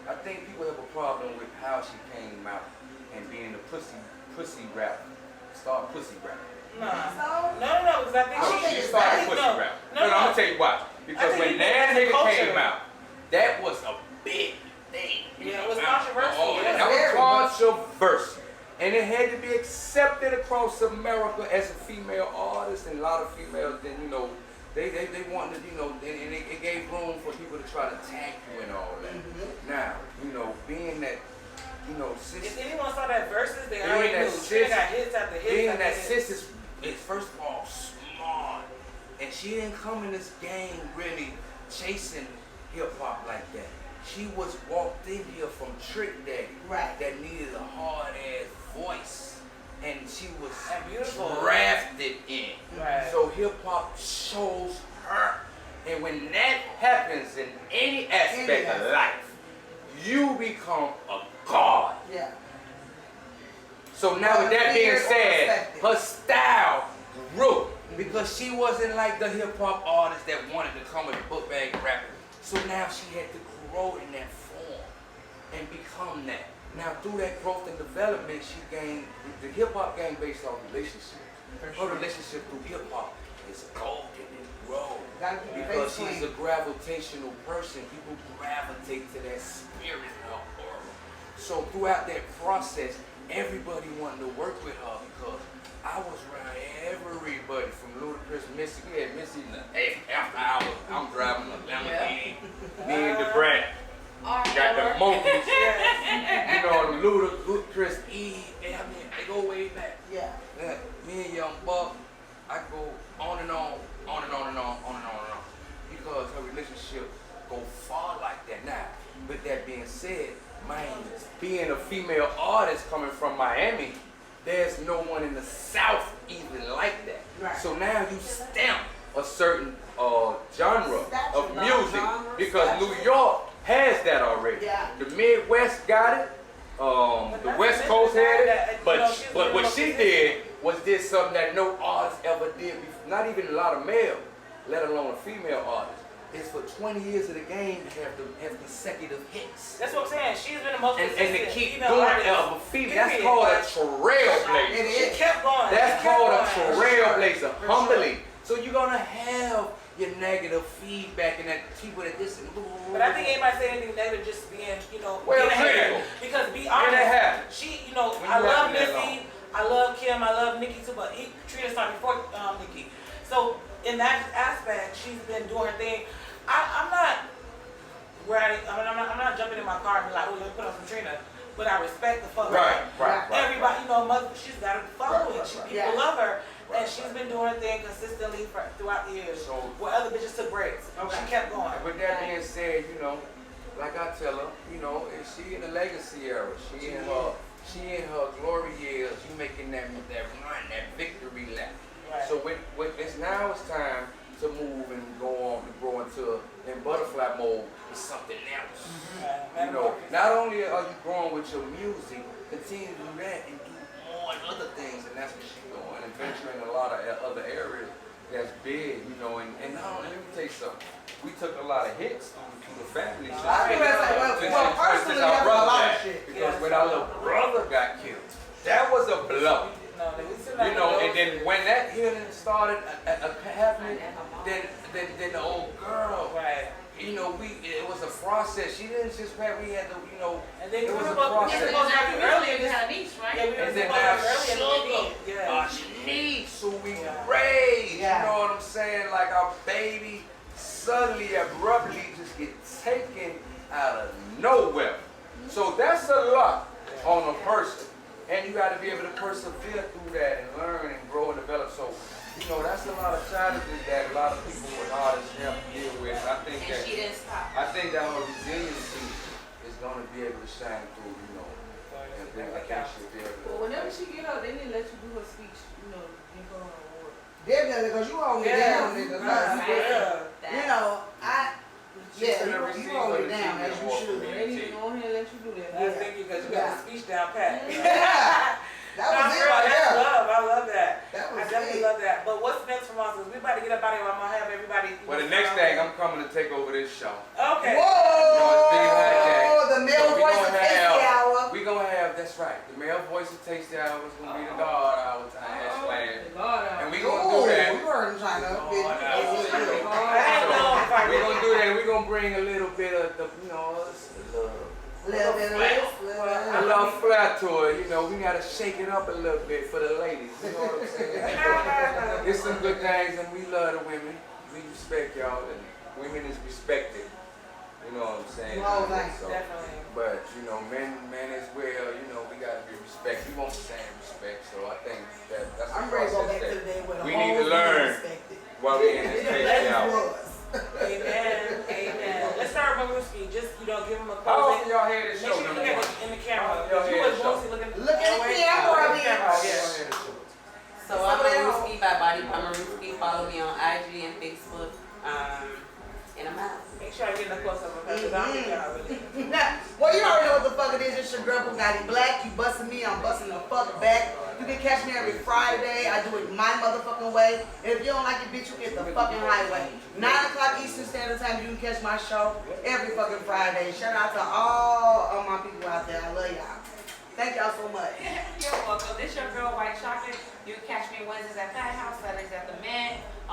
I think people have a problem with how she came out and being a pussy rapper. Start pussy rapping. No, because I think she started pussy rapping. No, I'm gonna tell you why. Because when that nigga came out, that was a big thing. Yeah, it was controversial. That was controversial. And it had to be accepted across America as a female artist, and a lot of females then, they wanted to, and it gave room for people to try to tag you and all that. Now, being that, sis, if anyone saw that versus, they already knew. She got hits after hits. Being that sis is first of all smart, and she didn't come in this game really chasing hip hop like that. She was walked in here from Trick Daddy, that needed a hard ass voice, and she was drafted in. So hip hop chose her, and when that happens in any aspect of life, you become a god. Yeah. So now with that being said, her style grew because she wasn't like the hip hop artist that wanted to come with a book bag rapper. So now she had to grow in that form and become that. Now through that growth and development, she gained the hip hop game based on relationships. Her relationship through hip hop is golden and grow because she's a gravitational person. People gravitate to that spirit of her. So throughout that process, everybody wanted to work with her because I was around everybody from Ludacris, Missy. We had Missy in the after hours. I'm driving a Lamborghini. Me and the Brad. Got the monkeys. The Ludacris, they go way back. Yeah. Me and Young Buck, I go on and on. Because her relationship go far like that. Now, with that being said, being a female artist coming from Miami, there's no one in the South even like that. So now you stamp a certain genre of music because New York has that already. The Midwest got it. The West Coast had it. But what she did was something that no artist ever did before. Not even a lot of male, let alone a female artist. It's for 20 years of the game to have consecutive hits. That's what I'm saying. She's been the most and to keep doing it of a female. That's called a trailblazer. She kept going. That's called a trailblazer. Humbly. So you're gonna have your negative feedback and that people that this and but I think anybody say anything negative just being, critical. Because be honest, she, I love Missy, I love Kim, I love Nikki too, but Trina started before Nikki. So in that aspect, she's been doing her thing. I'm not jumping in my car and be like, oh, let me put on some Trina. But I respect the fuck right. Everybody, she's got a following. People love her. And she's been doing her thing consistently throughout the years. So, where other bitches took breaks. She kept going. With that being said, like I tell her, she in the legacy era. She in her glory years. You making that run, that victory lap. Right. So now it's time to move and go on and grow into in butterfly mode is something else. Not only are you growing with your music, continue to do that and do more and other things, and that's what she's doing, and venturing in a lot of other areas that's big, and now let me tell you something. We took a lot of hits through the family. Personally, our brother a lot of shit. Because when our little brother got killed, that was a blow. And then when that healing started happening, then the old girl, it was a process. She didn't just we had to, you know, and then it was a process. process. Earlier you had a niece, right? Yeah, we and was then now earlier. Yeah. She needs who we raised. You know what I'm saying? Like our baby suddenly, abruptly just get taken out of nowhere. So that's a lot on a person. And you got to be able to persevere through that and learn and grow and develop. So, you know, that's a lot of challenges that a lot of people with artists have to deal with. I think and she didn't stop. I think that her resiliency is going to be able to shine through, you know. And then I think she'll be able to. Well, whenever she get up, they didn't let you do her speech, you know, give her an award. Definitely, because you hold me down, nigga. You know, you hold me down as you should. They didn't even go ahead and let you do that. Thank you, because you got the speech down pat. That was it right that's there. love. I love that. That was I definitely love that. But what's next for Monsters? We about to get up out of here. I'm gonna have everybody. Well, the next thing, I'm coming to take over this show. Okay. Whoa! The male voice of Tasty Hour. We gonna have, that's right. The male voice of Tasty Hour is gonna be the God Hour time. And we gonna do that. We heard him trying to. We gonna do that. And we gonna bring a little bit of the, you know, a little flat to it, you know. We gotta shake it up a little bit for the ladies. You know what I'm saying? It's some good things, and we love the women. We respect y'all, and women is respected. You know what I'm saying? So, definitely. But you know, men as well. You know, we gotta be respected. We want the same respect. So I think that's the process that we need to learn while we in this Tasty Hour. Amen. Amen. Let's start with Mariski. Just, you know, give him a close. How often y'all hear this show? Make sure you look in the camera. Y'all You hear was this show? mostly looking Look at the camera. So I'm Mariski by Body Mariski. Follow me on IG and Facebook. And I'm out. Make sure I get in a close up because I don't think y'all really. Well, you already know what the fuck it is. It's your girl Bugatti Black. You busting me, I'm busting the fuck back. You can catch me every Friday. I do it my motherfucking way. And if you don't like it, bitch, you get the fucking highway. 9 o'clock Eastern Standard Time, you can catch my show every fucking Friday. Shout out to all of my people out there. I love y'all. Thank y'all so much. You're welcome. This your girl, White Chocolate. You can catch me Wednesdays at Fat House, Saturdays at the Mint. I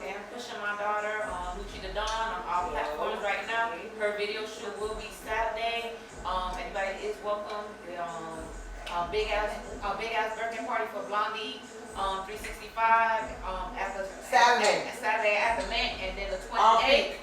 am pushing my daughter, Lucci the Dawn, on all platforms right now. Her video shoot will be Saturday. Anybody is welcome. Big ass birthday party for Blondie 365 at the Saturday at the Mint, and then the 28th.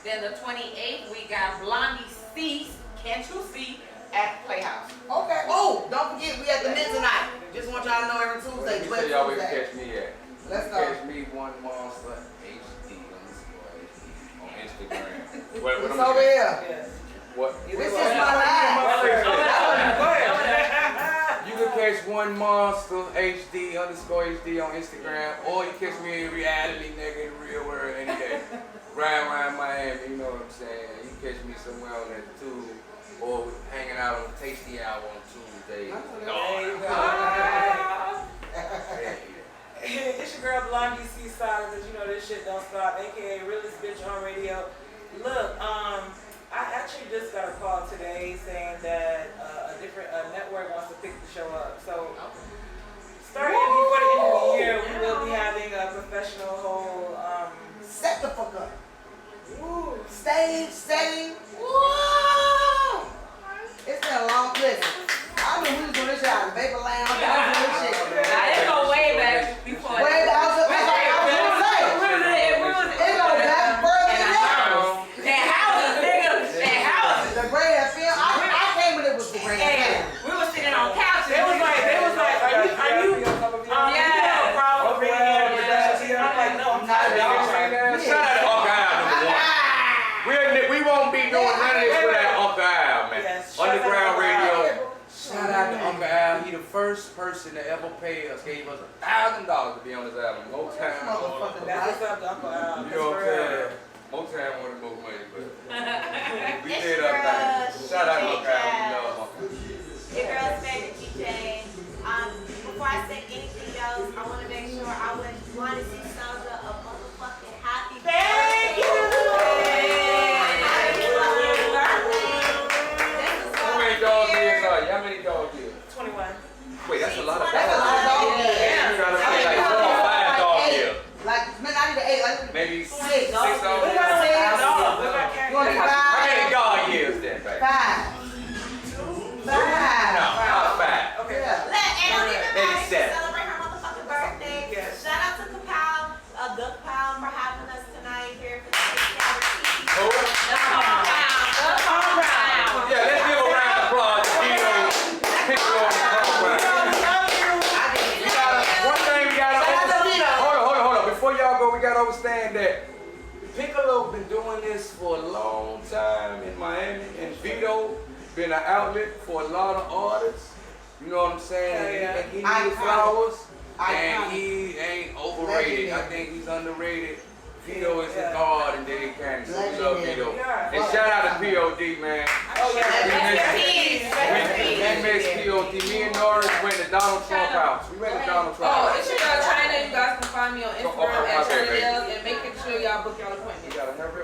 Then the 28th we got Blondie C, Can't You See, at Playhouse. Okay. Oh, don't forget we at the Mint tonight. Just want y'all to know every Tuesday. You say y'all always catch me at. Let's go. Catch me One Monster HD on Instagram. What it's over here. What? This is my life. You can catch One Monster HD _HD on Instagram, or you catch me in reality, nigga, in the real world any day. Around Miami, you know what I'm saying? You can catch me somewhere on that tube, or hanging out on the Tasty Hour on Tuesday. It's your girl Blondie C Saga, because you know this shit don't stop, aka realest bitch on radio. Look, I actually just got a call today saying that a different network wants to pick the show up. So starting before the end of the year, we will be having a professional whole set the fuck up. Stage setting. Woo! It's been a long listen. I knew we was doing this shit out of Vapor Lounge. I was doing this shit. I didn't go way back before. Way back. I was gonna say. It go back further than that. That houses, nigga. That houses. The Grand FM. I came when it was the Grand FM. We were sitting on couches. They was like, are you yeah. problem bringing in? I'm like, no, I'm not. Shout out to Uncle Al, number one. We won't be doing none of this without Uncle Al, man. Underground Radio. Shout out to Uncle Al. He the first person to ever pay us, gave us $1,000 to be on his album. Motown. That's what's up to Uncle Al. You know what I'm saying? Motown wanted more money, but we did our thing. Shout out to Uncle Al. We love Uncle Al. Your girl's favorite DJ. Before I say anything else, I want to make sure I wish Blondie C Saga a motherfucking happy birthday. How many dog years are you? How many dog years? 21. Wait, that's a lot of That's a lot of dog years. You gotta say like 4 or 5 dog years. Like, man, not even 8. Like, Maybe 6 6 dogs. We got 6 dogs. We got you want to be 5? years then, baby. 5. 5. No, 5. Okay. Yeah. And don't even matter to 87. celebrate her motherfucking birthday. Yes. Shout out to Kapow, the Kapow for having us tonight here for the 6-hour TV. Oh. Yeah, let's give a round of applause to Vito. Piccolo and one thing we gotta hold on. Before y'all go, we gotta understand that Piccolo been doing this for a long time in Miami, and Vito been an outlet for a lot of artists. You know what I'm saying? Yeah. And he needs flowers, and Iconic. he ain't overrated. I think he's underrated. Vito is the god in Diddy County, so we love Vito. And shout out to POD, man. Oh yeah. We missed POD. Me and Norris went to Donald Trump house. We went to Donald Trump Oh, house. it's your girl China. You guys can find me on Instagram okay, at baby. China and making sure y'all book your appointment. You got a number?